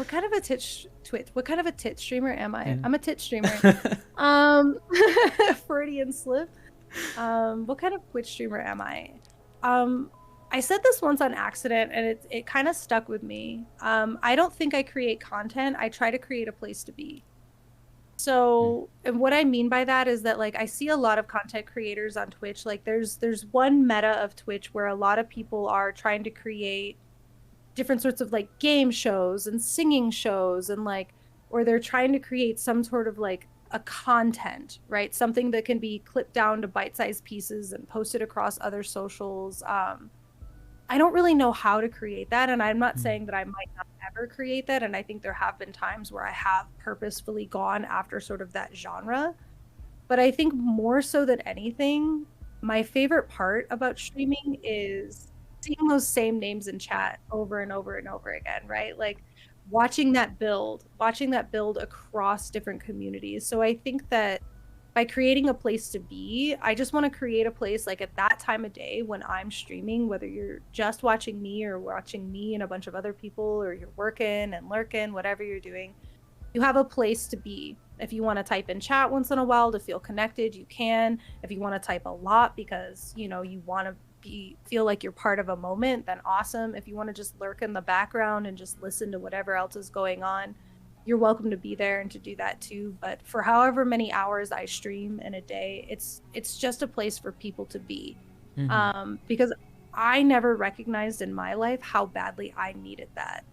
S2: kind of a tit streamer am I? Yeah. I'm a tit streamer. Freudian slip. What kind of Twitch streamer am I? I said this once on accident and it kind of stuck with me. I don't think I create content. I try to create a place to be. So, and what I mean by that is that like I see a lot of content creators on Twitch. Like there's one meta of Twitch where a lot of people are trying to create different sorts of like game shows and singing shows and like, or they're trying to create some sort of like a content, right? Something that can be clipped down to bite-sized pieces and posted across other socials. I don't really know how to create that, and I'm not saying that I might not ever create that, and I think there have been times where I have purposefully gone after sort of that genre. But I think more so than anything, my favorite part about streaming is seeing those same names in chat over and over and over again, right? Like watching that build across different communities. So I think that by creating a place to be, I just want to create a place like at that time of day when I'm streaming, whether you're just watching me or watching me and a bunch of other people, or you're working and lurking, whatever you're doing, you have a place to be. If you want to type in chat once in a while to feel connected, you can. If you want to type a lot because, you know, you want to feel like you're part of a moment, then awesome. If you want to just lurk in the background and just listen to whatever else is going on, you're welcome to be there and to do that too. But for however many hours I stream in a day, it's just a place for people to be. Because I never recognized in my life how badly I needed that.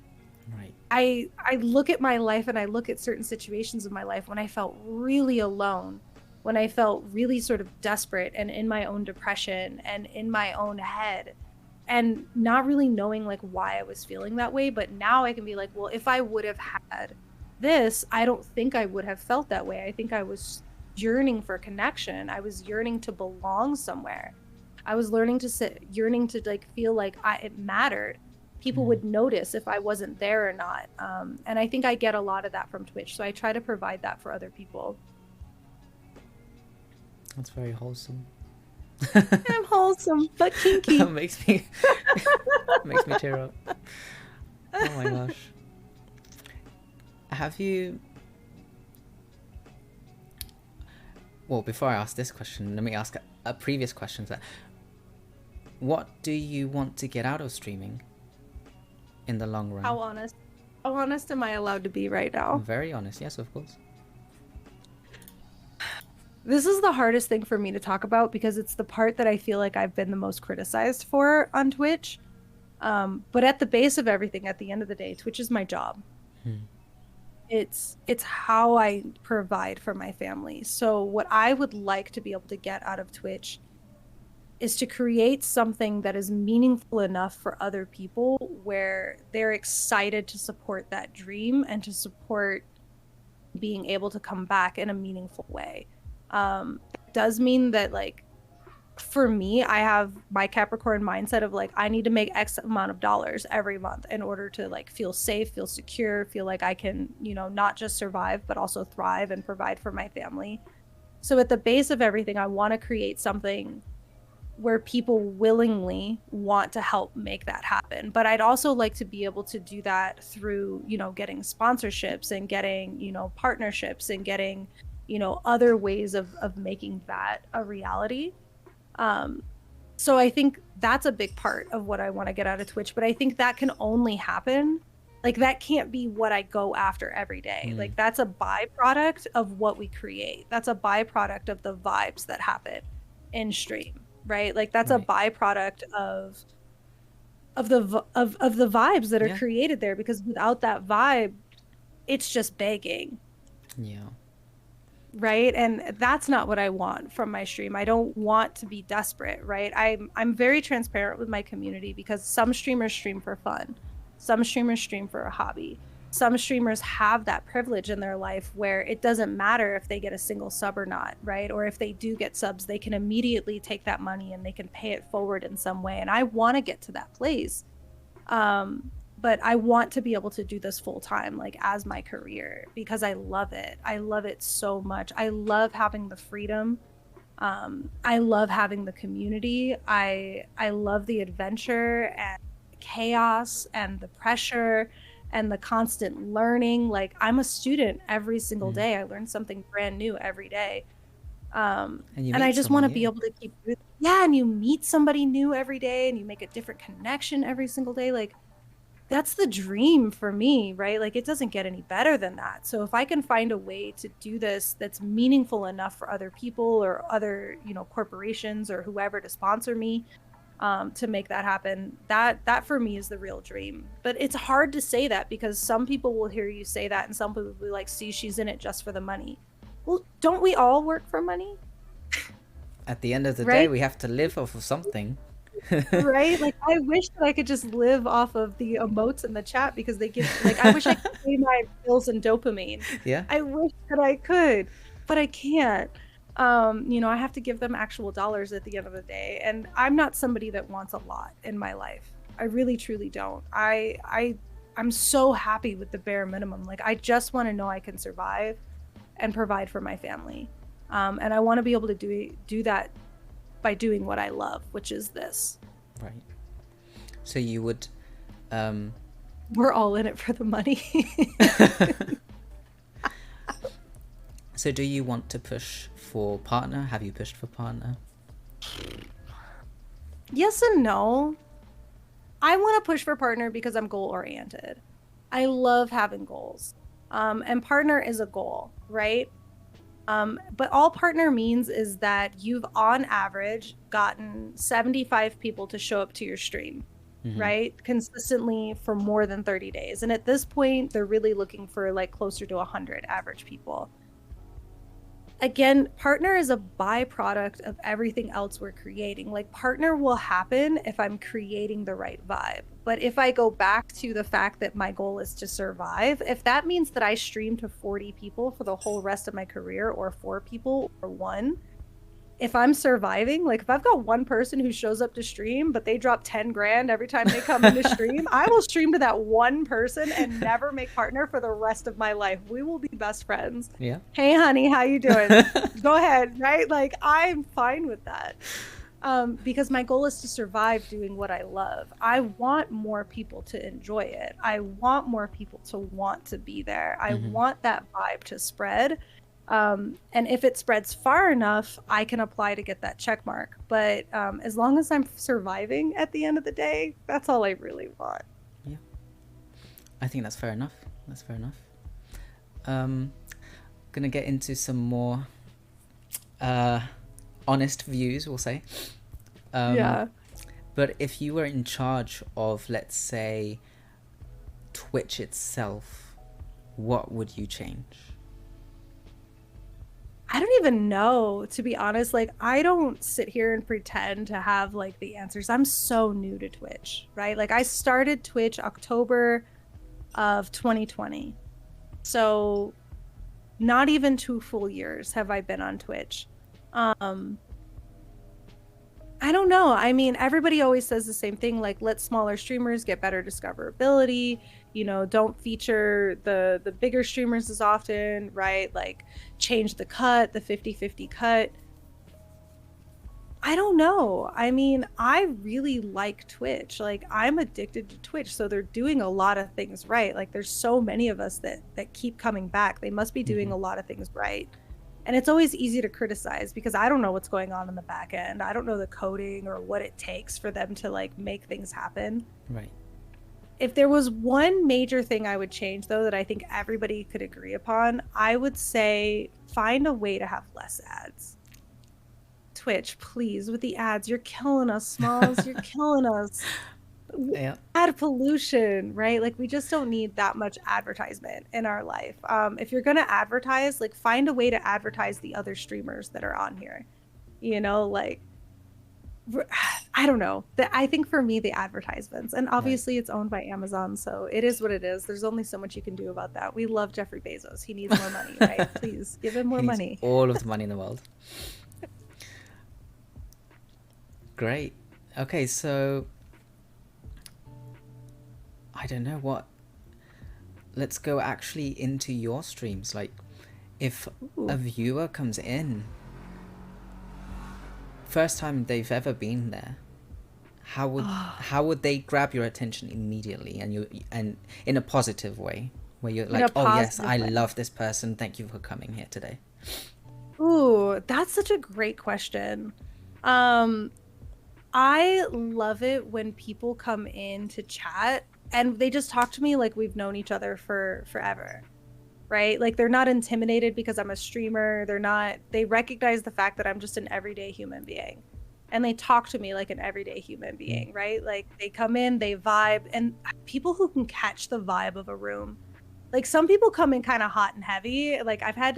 S1: Right.
S2: I look at my life and I look at certain situations in my life when I felt really alone, when I felt really sort of desperate and in my own depression and in my own head, and not really knowing like why I was feeling that way. But now I can be like, well, if I would have had this, I don't think I would have felt that way. I think I was yearning for connection. I was yearning to belong somewhere. I was yearning to like feel like it mattered. People would notice if I wasn't there or not. And I think I get a lot of that from Twitch. So I try to provide that for other people.
S1: That's very wholesome.
S2: I'm wholesome, but kinky.
S1: makes me tear up. Oh my gosh. Have you... Well, before I ask this question, let me ask a previous question. What do you want to get out of streaming in the long run?
S2: How honest am I allowed to be right now?
S1: I'm very honest, yes, of course.
S2: This is the hardest thing for me to talk about because it's the part that I feel like I've been the most criticized for on Twitch. But at the base of everything, at the end of the day, Twitch is my job. It's how I provide for my family. So what I would like to be able to get out of Twitch is to create something that is meaningful enough for other people where they're excited to support that dream and to support being able to come back in a meaningful way. It does mean that, like, for me, I have my Capricorn mindset of like, I need to make X amount of dollars every month in order to like feel safe, feel secure, feel like I can, you know, not just survive, but also thrive and provide for my family. So at the base of everything, I want to create something where people willingly want to help make that happen. But I'd also like to be able to do that through, you know, getting sponsorships and getting, you know, partnerships and getting, you know, other ways of making that a reality. So I think that's a big part of what I want to get out of Twitch, but I think that can only happen. Like, that can't be what I go after every day. Like, that's a byproduct of what we create. That's a byproduct of the vibes that happen in stream, right? Like, that's a byproduct of the vibes that are created there, because without that vibe, it's just begging.
S1: Yeah.
S2: Right? And that's not what I want from my stream. I don't want to be desperate, right? I'm very transparent with my community, because some streamers stream for fun. Some streamers stream for a hobby. Some streamers have that privilege in their life where it doesn't matter if they get a single sub or not, right? Or if they do get subs, they can immediately take that money and they can pay it forward in some way. And I want to get to that place. But I want to be able to do this full time, like as my career, because I love it. I love it so much. I love having the freedom. I love having the community. I love the adventure and chaos and the pressure and the constant learning. Like, I'm a student every single day. I learn something brand new every day. And I just want to be able to keep doing it. Yeah, and you meet somebody new every day and you make a different connection every single day. Like, that's the dream for me, right? Like, it doesn't get any better than that. So if I can find a way to do this that's meaningful enough for other people or other, you know, corporations or whoever to sponsor me, to make that happen, that for me is the real dream. But it's hard to say that, because some people will hear you say that and some people will be like, see, she's in it just for the money. Well, don't we all work for money?
S1: At the end of the day, we have to live off of something.
S2: Right? Like, I wish that I could just live off of the emotes in the chat, because they give, like, I wish I could pay my bills in dopamine.
S1: Yeah.
S2: I wish that I could, but I can't. You know, I have to give them actual dollars at the end of the day. And I'm not somebody that wants a lot in my life. I really, truly don't. I'm so happy with the bare minimum. Like, I just want to know I can survive and provide for my family. And I want to be able to do that by doing what I love, which is this.
S1: Right. So you would...
S2: We're all in it for the money.
S1: So do you want to push for partner? Have you pushed for partner?
S2: Yes and no. I want to push for partner because I'm goal oriented. I love having goals. And partner is a goal, right? But all partner means is that you've on average gotten 75 people to show up to your stream, right? Consistently for more than 30 days. And at this point, they're really looking for like closer to 100 average people. Again, partner is a byproduct of everything else we're creating. Like, partner will happen if I'm creating the right vibe. But if I go back to the fact that my goal is to survive, if that means that I stream to 40 people for the whole rest of my career, or 4 people, or 1, if I'm surviving, like if I've got one person who shows up to stream, but they drop 10 grand every time they come into stream, I will stream to that one person and never make partner for the rest of my life. We will be best friends.
S1: Yeah.
S2: Hey, honey, how you doing? Go ahead, right? Like, I'm fine with that. Because my goal is to survive doing what I love. I want more people to enjoy it. I want more people to want to be there. I want that vibe to spread. And if it spreads far enough, I can apply to get that check mark. But as long as I'm surviving at the end of the day, that's all I really want.
S1: Yeah, I think that's fair enough. That's fair enough. Gonna get into some more honest views, we'll say.
S2: Yeah.
S1: But if you were in charge of, let's say, Twitch itself, what would you change?
S2: I don't even know, to be honest. Like, I don't sit here and pretend to have like the answers. I'm so new to Twitch, right? Like, I started Twitch October of 2020. So not even 2 full years have I been on Twitch. I don't know. I mean, everybody always says the same thing, like, let smaller streamers get better discoverability, you know, don't feature the bigger streamers as often, right? Like, change the cut, the 50-50 cut. I don't know. I mean, I really like Twitch. Like, I'm addicted to Twitch, so they're doing a lot of things right. Like, there's so many of us that keep coming back. They must be doing a lot of things right. And it's always easy to criticize because I don't know what's going on in the back end. I don't know the coding or what it takes for them to like make things happen.
S1: Right.
S2: If there was one major thing I would change, though, that I think everybody could agree upon, I would say find a way to have less ads. Twitch, please, with the ads, you're killing us, Smalls. You're killing us.
S1: Yeah.
S2: Ad pollution, right? Like, we just don't need that much advertisement in our life. If you're gonna advertise, like, find a way to advertise the other streamers that are on here. You know, like, I don't know. I think for me, the advertisements, and obviously it's owned by Amazon, so it is what it is. There's only so much you can do about that. We love Jeffrey Bezos. He needs more money, right? Please give him more money.
S1: All of the money in the world. Great. Okay, so I don't know what. Let's go actually into your streams. Like, if a viewer comes in, first time they've ever been there, how would they grab your attention immediately and in a positive way, where you're like, oh yes, I love this person. Thank you for coming here today.
S2: Ooh, that's such a great question. I love it when people come in to chat and they just talk to me like we've known each other for forever, right? Like, they're not intimidated because I'm a streamer. They recognize the fact that I'm just an everyday human being, and they talk to me like an everyday human being, right? Like, they come in, they vibe, and people who can catch the vibe of a room. Like, some people come in kind of hot and heavy. Like, I had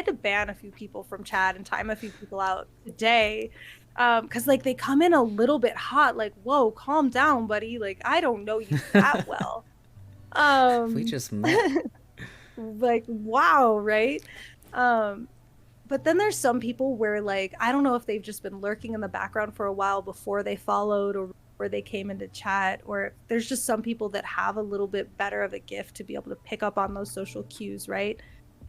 S2: to ban a few people from chat and time a few people out today. Because like they come in a little bit hot, like, whoa, calm down, buddy. Like, I don't know you that well.
S1: We just met.
S2: Like, wow, right? But then there's some people where, like, I don't know if they've just been lurking in the background for a while before they followed or they came into chat, or there's just some people that have a little bit better of a gift to be able to pick up on those social cues, right?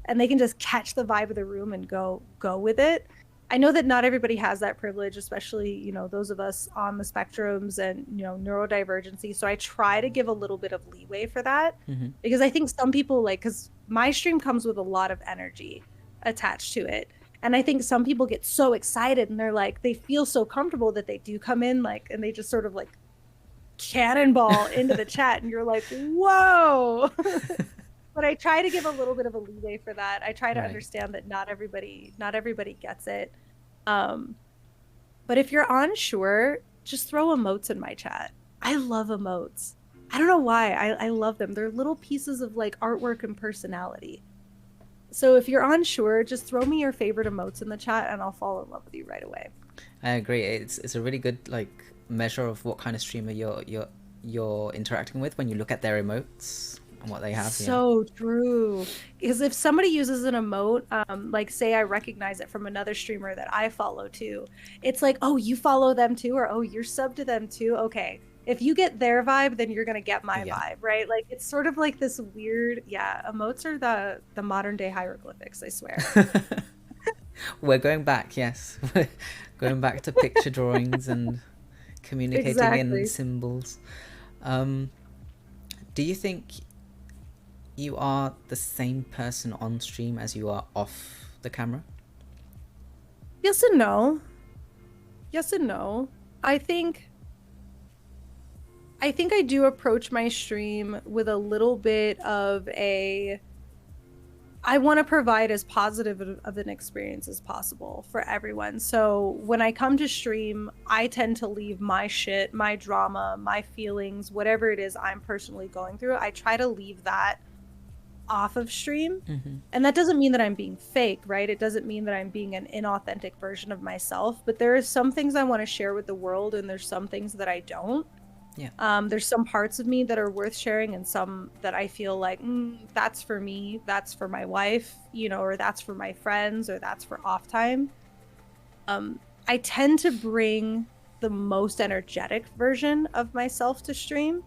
S2: And they can just catch the vibe of the room and go with it. I know that not everybody has that privilege, especially, you know, those of us on the spectrums and, you know, neurodivergency. So I try to give a little bit of leeway for that, because I think some people, like, because my stream comes with a lot of energy attached to it. And I think some people get so excited and they're like, they feel so comfortable that they do come in, like, and they just sort of like cannonball into the chat and you're like, whoa. But I try to give a little bit of a leeway for that. I try to understand that not everybody gets it. But if you're unsure, just throw emotes in my chat. I love emotes. I don't know why. I love them. They're little pieces of like artwork and personality. So if you're unsure, just throw me your favorite emotes in the chat and I'll fall in love with you right away.
S1: I agree. It's a really good like measure of what kind of streamer you're interacting with when you look at their emotes. What they have.
S2: So true. Because if somebody uses an emote, like say I recognize it from another streamer that I follow too, it's like, oh, you follow them too, or oh, you're sub to them too. Okay, if you get their vibe, then you're gonna get my vibe, right? Like, it's sort of like this weird, emotes are the modern day hieroglyphics, I swear.
S1: We're going back, yes. We're going back to picture drawings and communicating in symbols. Do you think you are the same person on stream as you are off the camera?
S2: Yes and no. Yes and no. I think I do approach my stream with a little bit of I want to provide as positive of an experience as possible for everyone. So when I come to stream, I tend to leave my shit, my drama, my feelings, whatever it is I'm personally going through, I try to leave that off of stream. And that doesn't mean that I'm being fake, right? It doesn't mean that I'm being an inauthentic version of myself, but there are some things I want to share with the world and there's some things that I don't. There's some parts of me that are worth sharing and some that I feel like that's for me, that's for my wife, you know, or that's for my friends, or that's for off time. I tend to bring the most energetic version of myself to stream.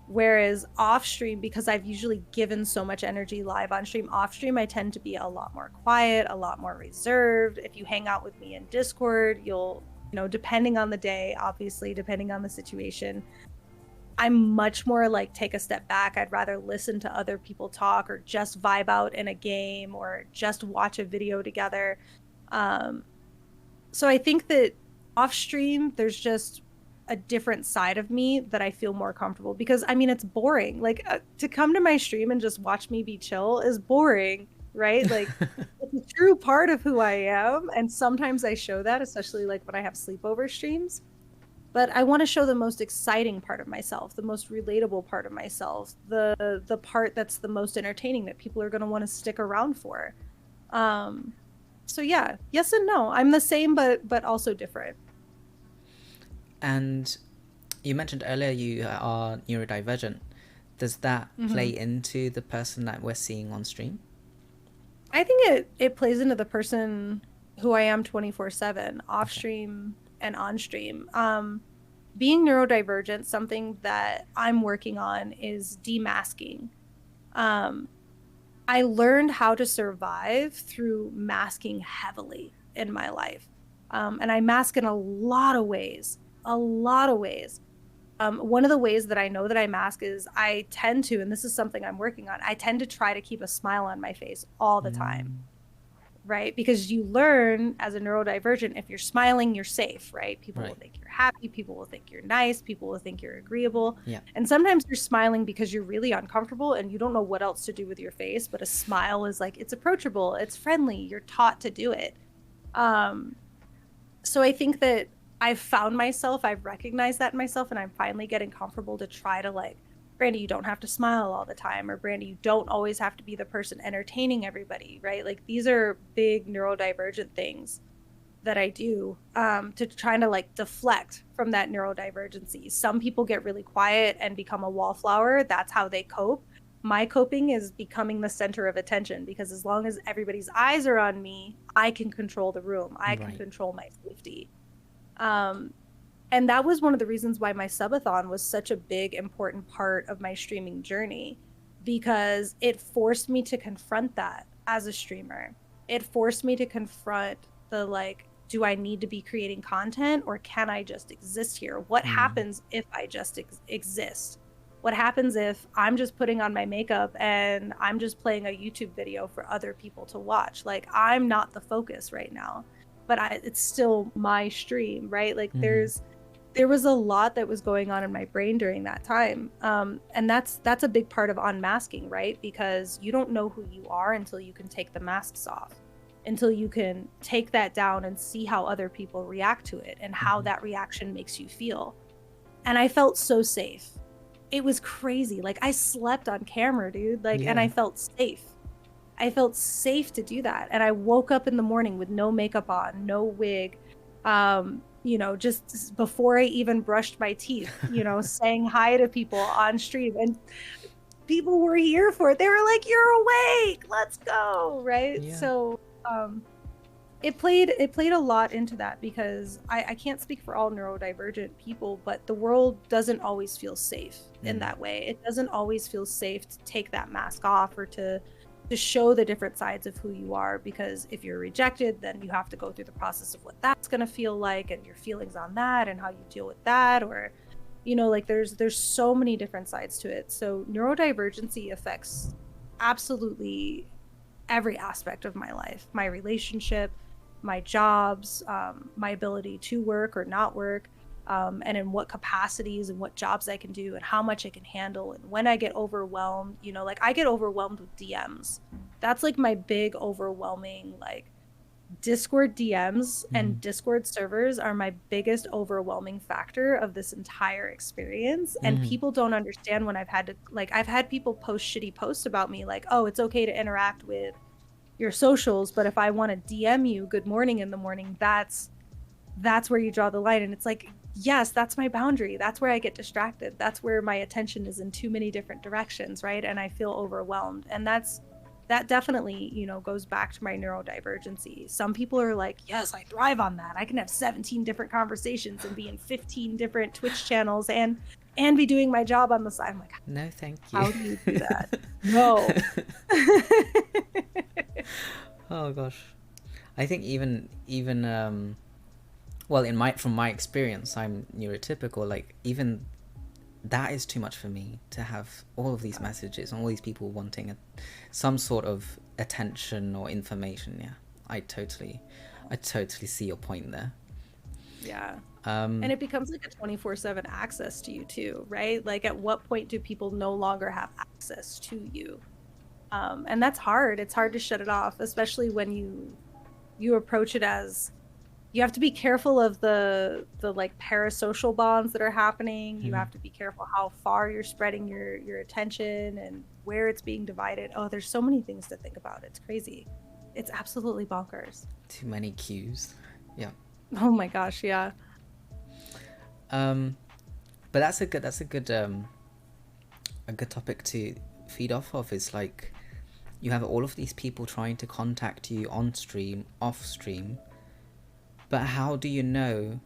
S2: Whereas off stream, because I've usually given so much energy live on stream, off stream, I tend to be a lot more quiet, a lot more reserved. If you hang out with me in Discord, you'll depending on the day, obviously, depending on the situation, I'm much more like take a step back. I'd rather listen to other people talk or just vibe out in a game or just watch a video together. So I think that off stream, there's just a different side of me that I feel more comfortable because I mean, it's boring. Like to come to my stream and just watch me be chill is boring, right? Like it's a true part of who I am. And sometimes I show that, especially like when I have sleepover streams. But I want to show the most exciting part of myself, the most relatable part of myself, the part that's the most entertaining that people are going to want to stick around for. So yeah, yes and no. I'm the same, but also different.
S1: And you mentioned earlier you are neurodivergent. Does that play into the person that we're seeing on stream?
S2: I think it plays into the person who I am 24/7, off stream and on stream. Being neurodivergent, something that I'm working on is demasking. I learned how to survive through masking heavily in my life. And I mask in a lot of ways. One of the ways that I know that I mask is I tend to, and this is something I'm working on, I tend to try to keep a smile on my face all the time. Right? Because you learn as a neurodivergent, if you're smiling, you're safe, right? People will think you're happy. People will think you're nice. People will think you're agreeable.
S1: Yeah.
S2: And sometimes you're smiling because you're really uncomfortable and you don't know what else to do with your face. But a smile is like, it's approachable. It's friendly. You're taught to do it. So I think that I've found myself, I've recognized that in myself, and I'm finally getting comfortable to try to like, Brandy, you don't have to smile all the time, or Brandy, you don't always have to be the person entertaining everybody, right? Like these are big neurodivergent things that I do to try to like deflect from that neurodivergency. Some people get really quiet and become a wallflower. That's how they cope. My coping is becoming the center of attention because as long as everybody's eyes are on me, I can control the room. I can control my safety. And that was one of the reasons why my Subathon was such a big, important part of my streaming journey, because it forced me to confront that as a streamer. It forced me to confront the like, do I need to be creating content or can I just exist here? What happens if I just exist? What happens if I'm just putting on my makeup and I'm just playing a YouTube video for other people to watch? Like, I'm not the focus right now, but it's still my stream, right? Like there was a lot that was going on in my brain during that time. And that's a big part of unmasking, right? Because you don't know who you are until you can take the masks off, until you can take that down and see how other people react to it and how that reaction makes you feel. And I felt so safe. It was crazy. Like I slept on camera, dude. Like, and I felt safe. I felt safe to do that. And I woke up in the morning with no makeup on, no wig, just before I even brushed my teeth, saying hi to people on stream, and people were here for it. They were like, "You're awake, let's go." Right. Yeah. So it played a lot into that because I can't speak for all neurodivergent people, but the world doesn't always feel safe in that way. It doesn't always feel safe to take that mask off or to show the different sides of who you are, because if you're rejected, then you have to go through the process of what that's going to feel like and your feelings on that and how you deal with that, or like there's so many different sides to it. So neurodivergency affects absolutely every aspect of my life, my relationship, my jobs, my ability to work or not work, and in what capacities and what jobs I can do and how much I can handle. And when I get overwhelmed, like I get overwhelmed with DMs. That's like my big overwhelming, like Discord DMs and Discord servers are my biggest overwhelming factor of this entire experience. And people don't understand when I've had people post shitty posts about me, like, oh, it's okay to interact with your socials, but if I want to DM you good morning in the morning, that's where you draw the line. And it's like, yes, that's my boundary. That's where I get distracted. That's where my attention is in too many different directions, right? And I feel overwhelmed. And that definitely, goes back to my neurodivergency. Some people are like, yes, I thrive on that. I can have 17 different conversations and be in 15 different Twitch channels and be doing my job on the side. I'm like,
S1: no, thank you.
S2: How do you do that? No.
S1: Oh gosh. I think even Well, from my experience, I'm neurotypical. Like, even that is too much for me, to have all of these messages and all these people wanting some sort of attention or information. Yeah, I totally see your point there.
S2: Yeah. And it becomes like a 24/7 access to you too, right? Like, at what point do people no longer have access to you? And that's hard. It's hard to shut it off, especially when you approach it as, you have to be careful of the like parasocial bonds that are happening. You have to be careful how far you're spreading your attention and where it's being divided. Oh, there's so many things to think about. It's crazy. It's absolutely bonkers.
S1: Too many cues. Yeah.
S2: Oh my gosh, yeah.
S1: But that's a good topic to feed off of. Is like, you have all of these people trying to contact you on stream, off stream, but how do you know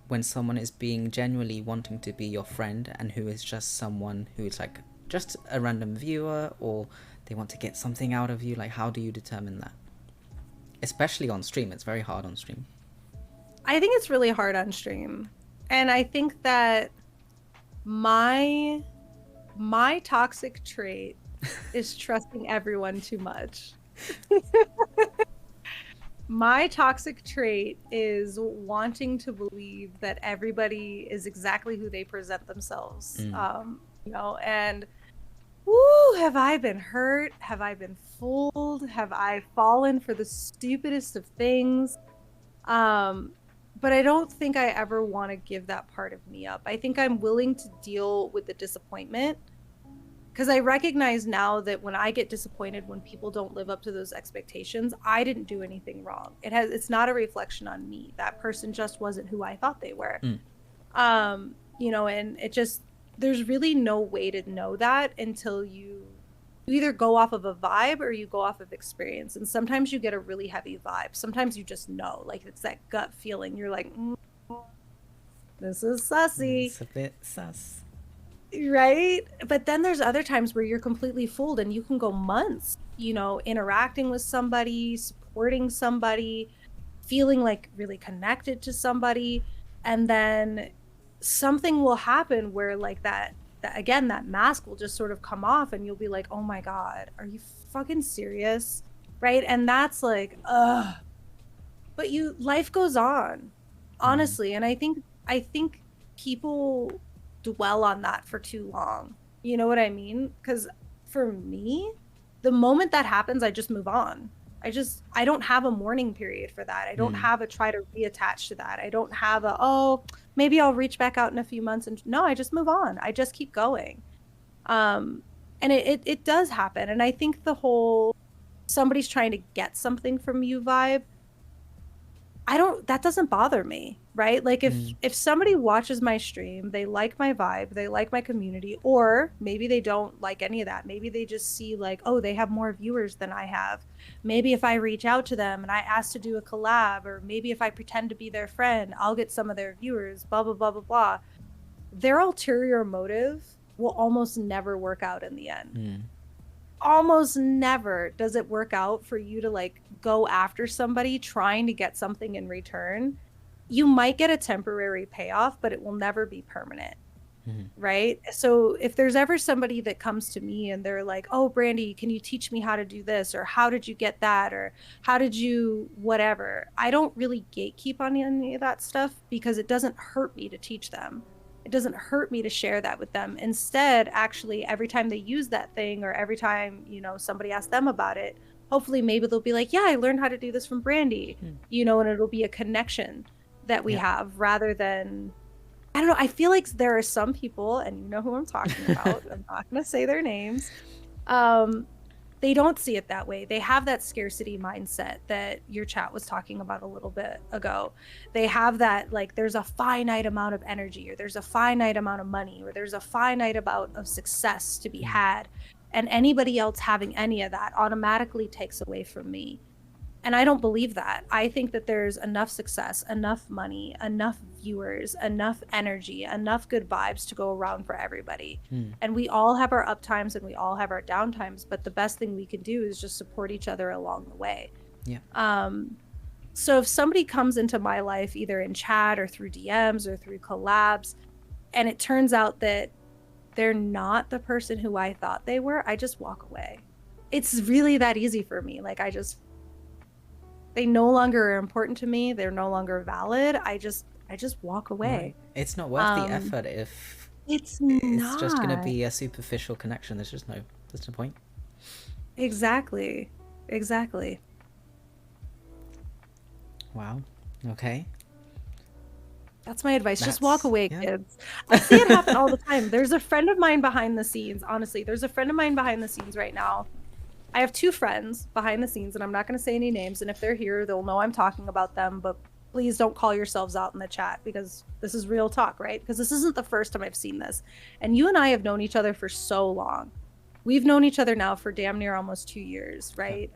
S1: when someone is being genuinely wanting to be your friend and who is just someone who is like just a random viewer, or they want to get something out of you? Like, how do you determine that? Especially on stream, it's very hard on stream.
S2: I think it's really hard on stream. And I think that my toxic trait is trusting everyone too much. My toxic trait is wanting to believe that everybody is exactly who they present themselves. And woo, have I been hurt? Have I been fooled? Have I fallen for the stupidest of things? But I don't think I ever want to give that part of me up. I think I'm willing to deal with the disappointment, because I recognize now that when I get disappointed when people don't live up to those expectations, I didn't do anything wrong. It's not a reflection on me. That person just wasn't who I thought they were. And it just, there's really no way to know that until you either go off of a vibe or you go off of experience. And sometimes you get a really heavy vibe. Sometimes you just know, like, it's that gut feeling. You're like, this is sussy.
S1: It's a bit sus.
S2: Right? But then there's other times where you're completely fooled and you can go months, interacting with somebody, supporting somebody, feeling like really connected to somebody. And then something will happen where, like, that mask will just sort of come off and you'll be like, oh my God, are you fucking serious? Right? And that's like, ugh. But life goes on, honestly. And I think people dwell on that for too long. You know what I mean? Because for me, the moment that happens, I just move on. I don't have a mourning period for that. I don't have a try to reattach to that. I don't have maybe I'll reach back out in a few months. And no, I just move on. I just keep going. And it does happen. And I think the whole somebody's trying to get something from you vibe, that doesn't bother me, right? Like, if somebody watches my stream, they like my vibe, they like my community, or maybe they don't like any of that. Maybe they just see like, oh, they have more viewers than I have. Maybe if I reach out to them and I ask to do a collab, or maybe if I pretend to be their friend, I'll get some of their viewers, blah, blah, blah, blah, blah. Their ulterior motive will almost never work out in the end. Almost never does it work out for you to like go after somebody trying to get something in return. You might get a temporary payoff, but it will never be permanent. Right? So if there's ever somebody that comes to me and they're like, oh, Brandy, can you teach me how to do this? Or how did you get that? Or how did you whatever? I don't really gatekeep on any of that stuff because it doesn't hurt me to teach them. It doesn't hurt me to share that with them. Instead, actually, every time they use that thing, or every time, somebody asks them about it, hopefully maybe they'll be like, yeah, I learned how to do this from Brandy, and it'll be a connection that we have, rather than, I don't know. I feel like there are some people, and you know who I'm talking about. I'm not going to say their names. They don't see it that way. They have that scarcity mindset that your chat was talking about a little bit ago. They have that, like, there's a finite amount of energy, or there's a finite amount of money, or there's a finite amount of success to be had. And anybody else having any of that automatically takes away from me. And I don't believe that. I think that there's enough success, enough money, enough viewers, enough energy, enough good vibes to go around for everybody. And we all have our up times and we all have our down times, but the best thing we can do is just support each other along the way. So if somebody comes into my life either in chat or through DMs or through collabs, and it turns out that they're not the person who I thought they were, I just walk away. It's really that easy for me. Like they no longer are important to me. They're no longer valid. I just walk away.
S1: Right. It's not worth the effort if
S2: it's
S1: just going to be a superficial connection. There's no point.
S2: Exactly.
S1: Wow. Okay.
S2: That's my advice. Just walk away, kids. I see it happen all the time. There's a friend of mine behind the scenes. Honestly, there's a friend of mine behind the scenes right now. I have two friends behind the scenes, and I'm not going to say any names. And if they're here, they'll know I'm talking about them. But please don't call yourselves out in the chat, because this is real talk, right? Because this isn't the first time I've seen this. And you and I have known each other for so long. We've known each other now for damn near almost 2 years, right?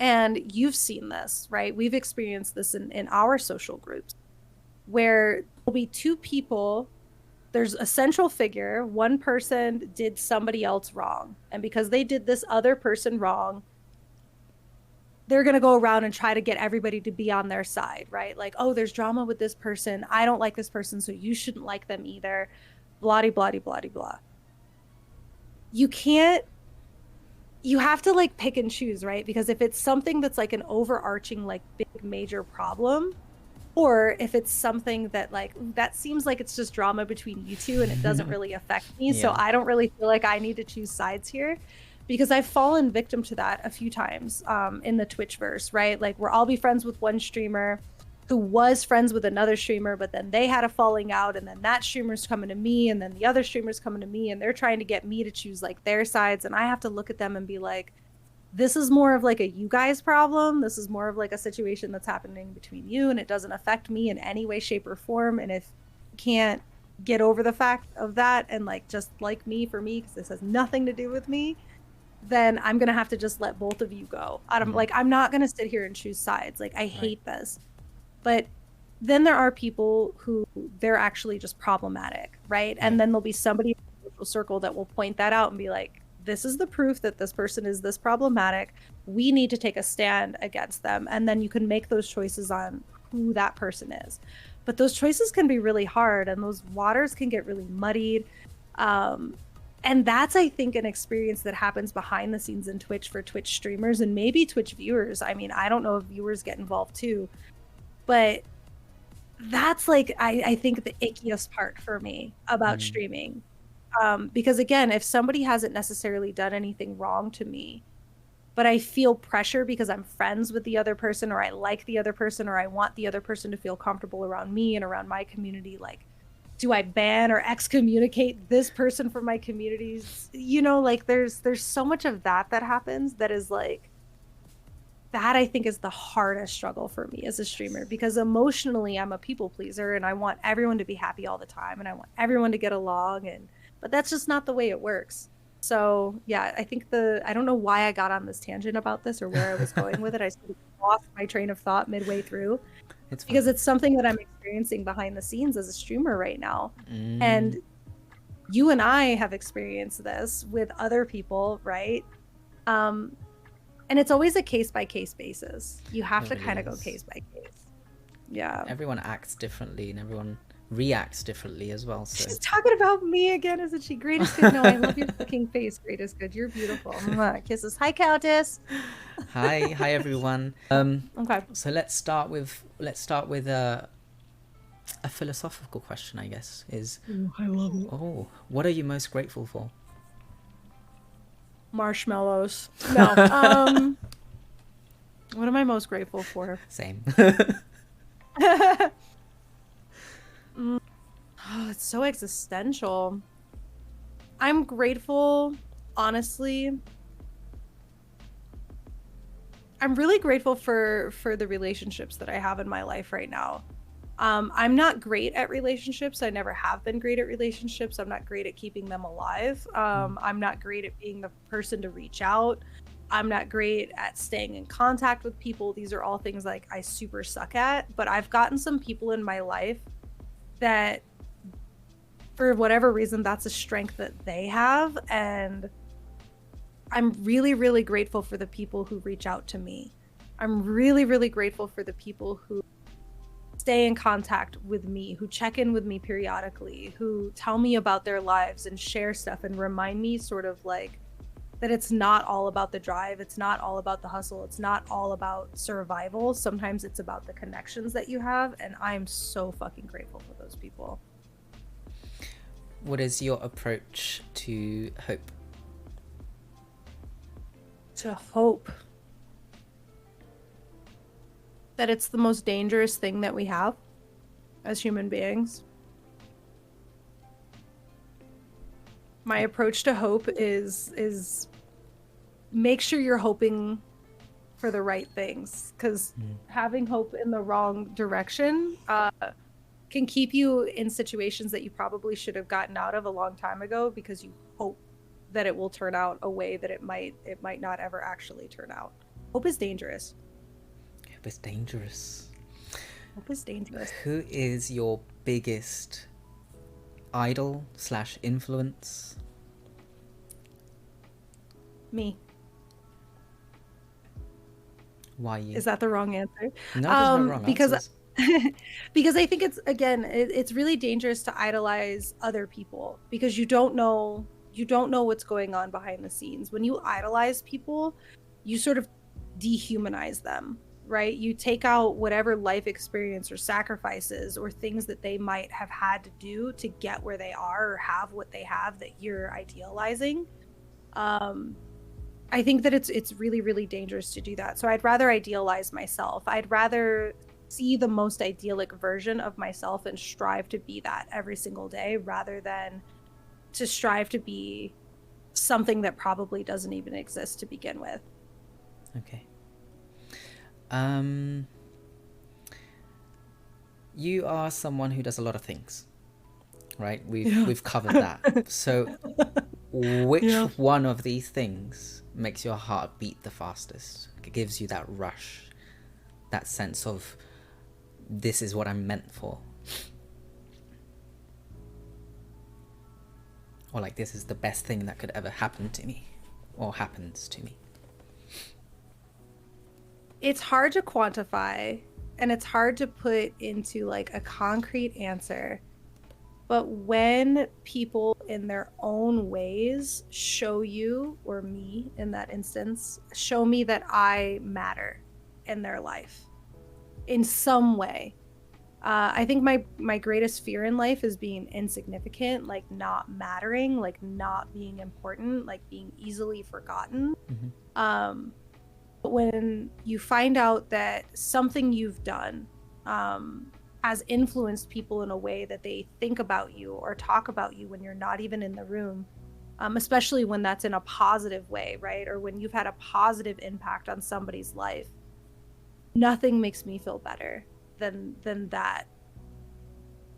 S2: And you've seen this, right? We've experienced this in our social groups, where there'll be two people. There's a central figure. One person did somebody else wrong. And because they did this other person wrong, they're going to go around and try to get everybody to be on their side, right? Like, oh, there's drama with this person. I don't like this person, so you shouldn't like them either. Blah, blah, blah, blah, blah. You have to like pick and choose, right? Because if it's something that's like an overarching, like big major problem, or if it's something that like, that seems like it's just drama between you two and it doesn't really affect me. Yeah. So I don't really feel like I need to choose sides here, because I've fallen victim to that a few times in the Twitchverse, right? Like where I'll be friends with one streamer who was friends with another streamer, but then they had a falling out, and then that streamer's coming to me, and then the other streamer's coming to me, and they're trying to get me to choose like their sides. And I have to look at them and be like, this is more of like a you guys problem. This is more of like a situation that's happening between you, and it doesn't affect me in any way, shape, or form. And if you can't get over the fact of that and like just like me for me, because this has nothing to do with me, then I'm gonna have to just let both of you go. Like, I'm not gonna sit here and choose sides. Like, I hate this. But then there are people who they're actually just problematic, right? And then there'll be somebody in the social circle that will point that out and be like, this is the proof that this person is this problematic. We need to take a stand against them. And then you can make those choices on who that person is. But those choices can be really hard, and those waters can get really muddied. And that's, I think, an experience that happens behind the scenes in Twitch for Twitch streamers and maybe Twitch viewers. I mean, I don't know if viewers get involved too, but that's like, I think the ickiest part for me about streaming. Because again, if somebody hasn't necessarily done anything wrong to me, but I feel pressure because I'm friends with the other person, or I like the other person, or I want the other person to feel comfortable around me and around my community, like, do I ban or excommunicate this person from my communities? You know, like there's so much of that happens that is like, that I think is the hardest struggle for me as a streamer, because emotionally I'm a people pleaser and I want everyone to be happy all the time and I want everyone to get along, but that's just not the way it works. So yeah, I think I don't know why I got on this tangent about this or where I was going with it. I sort of lost my train of thought midway through. Because it's something that I'm experiencing behind the scenes as a streamer right now. And you and I have experienced this with other people, right? And it's always a case-by-case basis. You have to kind of go case by case. Yeah.
S1: Everyone acts differently and everyone reacts differently as well. So. She's
S2: talking about me again, isn't she? Greatest good. No, I love your fucking face. Greatest good. You're beautiful. Kisses. Hi, Countess.
S1: Hi everyone.
S2: Okay.
S1: So let's start with a philosophical question, I guess.
S2: I love it.
S1: Oh, what are you most grateful for?
S2: Marshmallows. No. What am I most grateful for?
S1: Same.
S2: Oh, it's so existential. I'm grateful, honestly. I'm really grateful for the relationships that I have in my life right now. I'm not great at relationships. I never have been great at relationships. I'm not great at keeping them alive. I'm not great at being the person to reach out. I'm not great at staying in contact with people. These are all things like I super suck at. But I've gotten some people in my life that, for whatever reason, that's a strength that they have. And I'm really, really grateful for the people who reach out to me. I'm really, really grateful for the people who stay in contact with me, who check in with me periodically, who tell me about their lives and share stuff and remind me sort of like that it's not all about the drive, it's not all about the hustle, it's not all about survival. Sometimes it's about the connections that you have, and I'm so fucking grateful for those people.
S1: What is your approach to hope?
S2: To hope that it's the most dangerous thing that we have as human beings. My approach to hope is make sure you're hoping for the right things, because having hope in the wrong direction can keep you in situations that you probably should have gotten out of a long time ago, because you hope that it will turn out a way that it might not ever actually turn out. Hope is dangerous.
S1: Hope is dangerous.
S2: Hope is dangerous.
S1: Who is your biggest idol / influence?
S2: Me.
S1: Why you?
S2: Is that the wrong answer?
S1: No, there's no wrong
S2: because
S1: answers.
S2: because I think it's really dangerous to idolize other people, because you don't know what's going on behind the scenes. When you idolize people, you sort of dehumanize them, right? You take out whatever life experience or sacrifices or things that they might have had to do to get where they are or have what they have that you're idealizing. I think that it's really, really dangerous to do that. So I'd rather idealize myself. I'd rather see the most idyllic version of myself and strive to be that every single day, rather than to strive to be something that probably doesn't even exist to begin with.
S1: Okay. You are someone who does a lot of things, right? We've covered that. So which one of these things makes your heart beat the fastest? It gives you that rush, that sense of, this is what I'm meant for. Or like, this is the best thing that could ever happen to me, or happens to me.
S2: It's hard to quantify, and it's hard to put into like a concrete answer. But when people in their own ways show you, or me in that instance, show me that I matter in their life in some way. I think my greatest fear in life is being insignificant, like not mattering, like not being important, like being easily forgotten.
S1: Mm-hmm.
S2: But when you find out that something you've done has influenced people in a way that they think about you or talk about you when you're not even in the room, especially when that's in a positive way, right? Or when you've had a positive impact on somebody's life, nothing makes me feel better than that.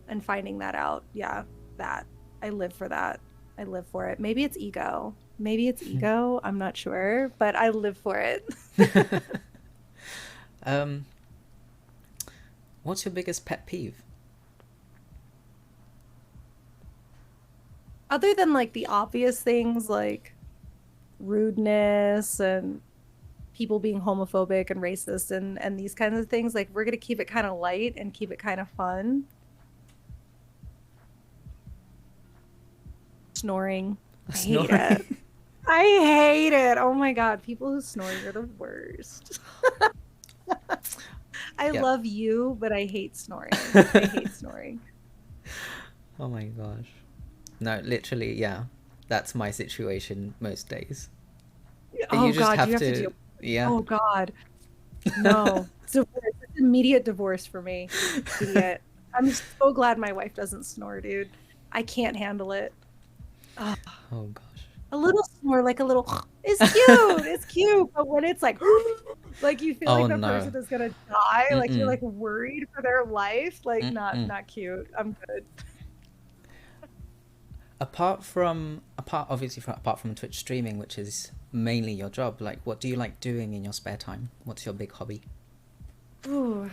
S2: And finding that out, that I live for that. I live for it. Maybe it's ego. I'm not sure, but I live for it.
S1: What's your biggest pet peeve?
S2: Other than like the obvious things like rudeness and people being homophobic and racist and these kinds of things, like we're going to keep it kind of light and keep it kind of fun. Snoring. I hate it. I hate it. Oh my God. People who snore are the worst. I love you, but I hate snoring. I hate snoring.
S1: Oh my gosh. No, literally, yeah. That's my situation most days.
S2: Oh
S1: you just
S2: God,
S1: have
S2: you have
S1: to
S2: deal.
S1: Yeah.
S2: Oh God. No. Divorce. It's immediate divorce for me. Idiot. I'm so glad my wife doesn't snore, dude. I can't handle it.
S1: Oh gosh.
S2: A little snore, like a little is cute. It's cute. But when it's like you feel like the person is gonna die, like you're like worried for their life, like not cute. I'm good.
S1: Apart from Twitch streaming, which is mainly your job, like what do you like doing in your spare time? What's your big hobby?
S2: Ooh.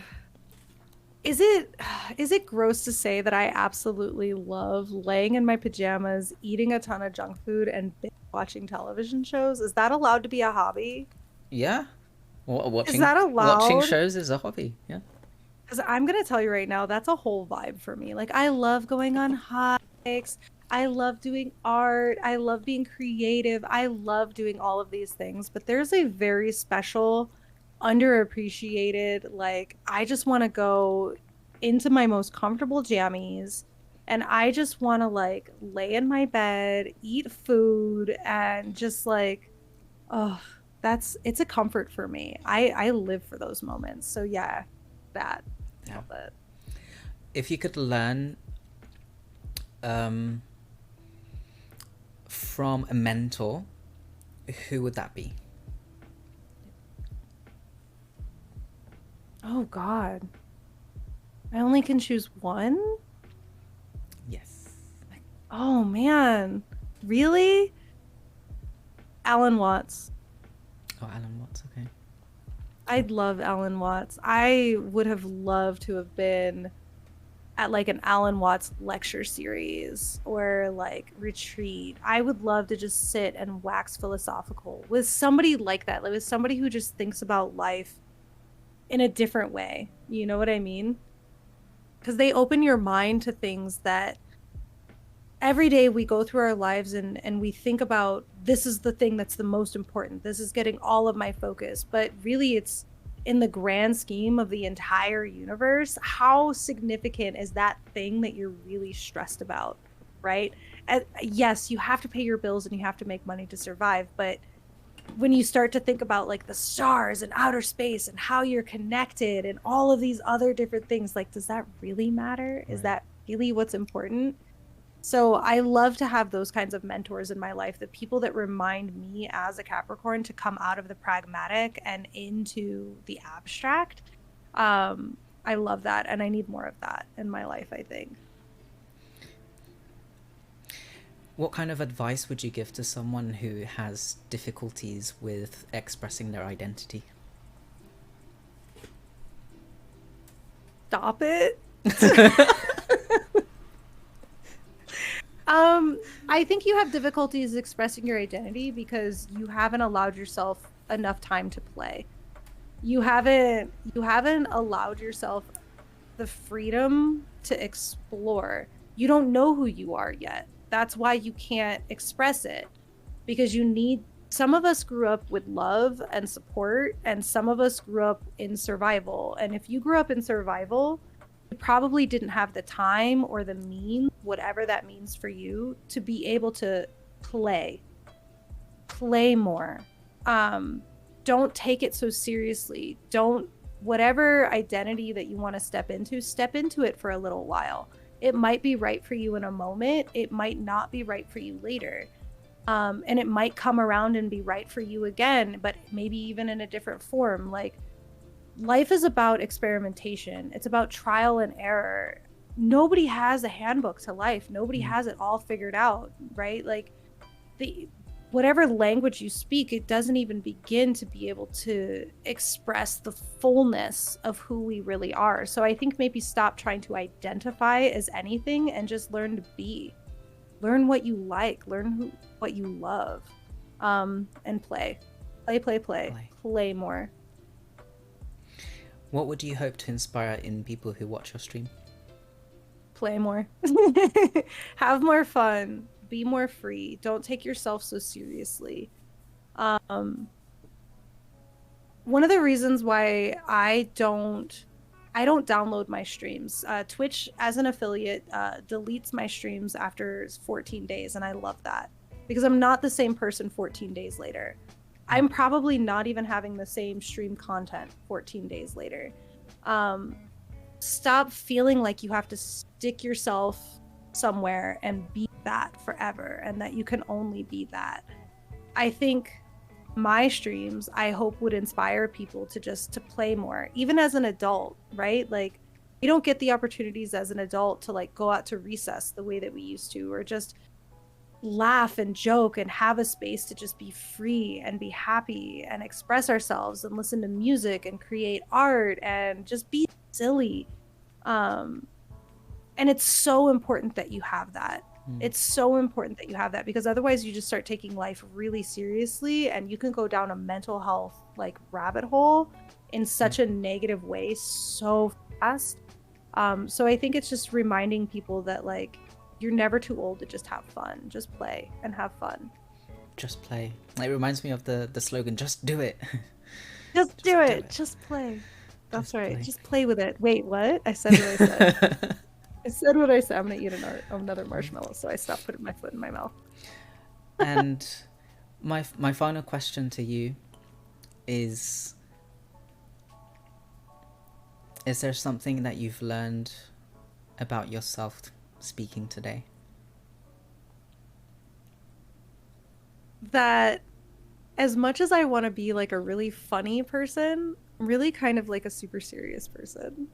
S2: Is it gross to say that I absolutely love laying in my pajamas, eating a ton of junk food, and watching television shows? Is that allowed to be a hobby?
S1: Yeah.
S2: Is
S1: Watching
S2: that
S1: watching
S2: allowed?
S1: shows is a hobby. Yeah.
S2: Because I'm gonna tell you right now, that's a whole vibe for me. Like I love going on hikes. I love doing art. I love being creative. I love doing all of these things. But there's a very special, underappreciated, like I just want to go into my most comfortable jammies and I just want to like lay in my bed, eat food, and just like, oh, it's a comfort for me. I live for those moments. So yeah, that.
S1: Yeah.
S2: Love it.
S1: If you could learn um, from a mentor, who would that be?
S2: Oh God. I only can choose one?
S1: Yes.
S2: Oh man. Really? Alan Watts.
S1: Oh, Alan Watts. Okay.
S2: I'd love Alan Watts. I would have loved to have been at like an Alan Watts lecture series or like retreat. I would love to just sit and wax philosophical with somebody like that, like with somebody who just thinks about life in a different way. You know what I mean? Because they open your mind to things that every day we go through our lives and we think about this is the thing that's the most important. This is getting all of my focus. But really, it's in the grand scheme of the entire universe. How significant is that thing that you're really stressed about? Right? Yes, you have to pay your bills and you have to make money to survive. But when you start to think about like the stars and outer space and how you're connected and all of these other different things, like, does that really matter? Is that really what's important? So I love to have those kinds of mentors in my life, the people that remind me as a Capricorn to come out of the pragmatic and into the abstract. I love that, and I need more of that in my life, I think.
S1: What kind of advice would you give to someone who has difficulties with expressing their identity?
S2: Stop it. I think you have difficulties expressing your identity because you haven't allowed yourself enough time to play. You haven't allowed yourself the freedom to explore. You don't know who you are yet. That's why you can't express it, because some of us grew up with love and support, and some of us grew up in survival. And if you grew up in survival, you probably didn't have the time or the means, whatever that means for you, to be able to play more. Don't take it so seriously. Don't, whatever identity that you want to step into it for a little while. It might be right for you in a moment. It might not be right for you later. And it might come around and be right for you again, but maybe even in a different form. Like, life is about experimentation. It's about trial and error. Nobody has a handbook to life. Nobody has it all figured out, right? Like, whatever language you speak, it doesn't even begin to be able to express the fullness of who we really are. So I think maybe stop trying to identify as anything and just learn to be. Learn what you like, what you love, and play more.
S1: What would you hope to inspire in people who watch your stream?
S2: Play more. Have more fun. Be more free. Don't take yourself so seriously. One of the reasons why I don't download my streams. Twitch, as an affiliate, deletes my streams after 14 days, and I love that because I'm not the same person 14 days later. I'm probably not even having the same stream content 14 days later. Stop feeling like you have to stick yourself somewhere and be that forever, and that you can only be that. I think my streams, I hope, would inspire people to play more, even as an adult, right? Like, we don't get the opportunities as an adult to like go out to recess the way that we used to, or just laugh and joke and have a space to just be free and be happy and express ourselves and listen to music and create art and just be silly. And it's so important that you have that. It's so important that you have that, because otherwise you just start taking life really seriously, and you can go down a mental health like rabbit hole in such a negative way so fast. So I think it's just reminding people that like you're never too old to just have fun. Just play and have fun.
S1: Just play. It reminds me of the slogan, just do it.
S2: Just do it. Just play. That's right.
S1: Play.
S2: Just play with it. Wait, what? I said what I said. I said what I said. I'm going to eat another marshmallow, so I stopped putting my foot in my mouth.
S1: And my final question to you is there something that you've learned about yourself speaking today?
S2: That as much as I want to be like a really funny person, I'm really kind of like a super serious person.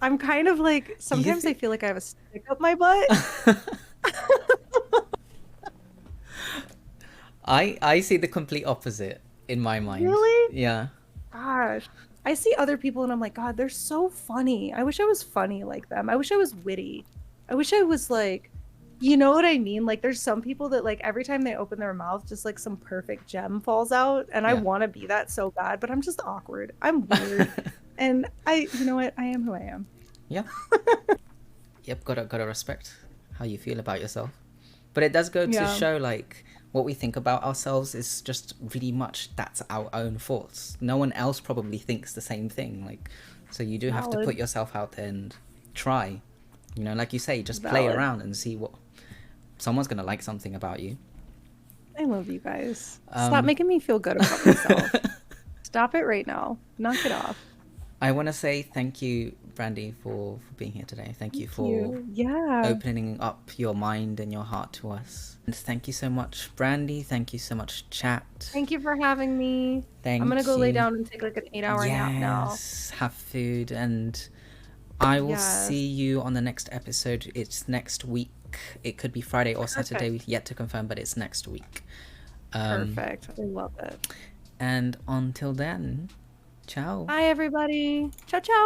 S2: I'm kind of like, sometimes I feel like I have a stick up my butt.
S1: I see the complete opposite in my mind.
S2: Really?
S1: Yeah.
S2: Gosh. I see other people and I'm like, God, they're so funny. I wish I was funny like them. I wish I was witty. I wish I was like, you know what I mean? Like there's some people that like every time they open their mouth, just like some perfect gem falls out. And I want to be that so bad, but I'm just awkward. I'm weird. And you know what? I am who I am.
S1: Yeah. Yep, gotta respect how you feel about yourself. But it does go to show like what we think about ourselves is just really much that's our own thoughts. No one else probably thinks the same thing. Like, so you do have to put yourself out there and try. You know, like you say, just play around and see what someone's gonna like something about you.
S2: I love you guys. Stop making me feel good about myself. Stop it right now. Knock it off.
S1: I want to say thank you, Brandy, for being here today. Thank you for opening up your mind and your heart to us. And thank you so much, Brandy. Thank you so much, chat.
S2: Thank you for having me.
S1: I'm
S2: going to go lay down and take like an 8-hour nap now.
S1: Yes, have food. And I will see you on the next episode. It's next week. It could be Friday or Saturday. We've yet to confirm, but it's next week.
S2: Perfect. I love it.
S1: And until then, ciao.
S2: Bye, everybody. Ciao, ciao.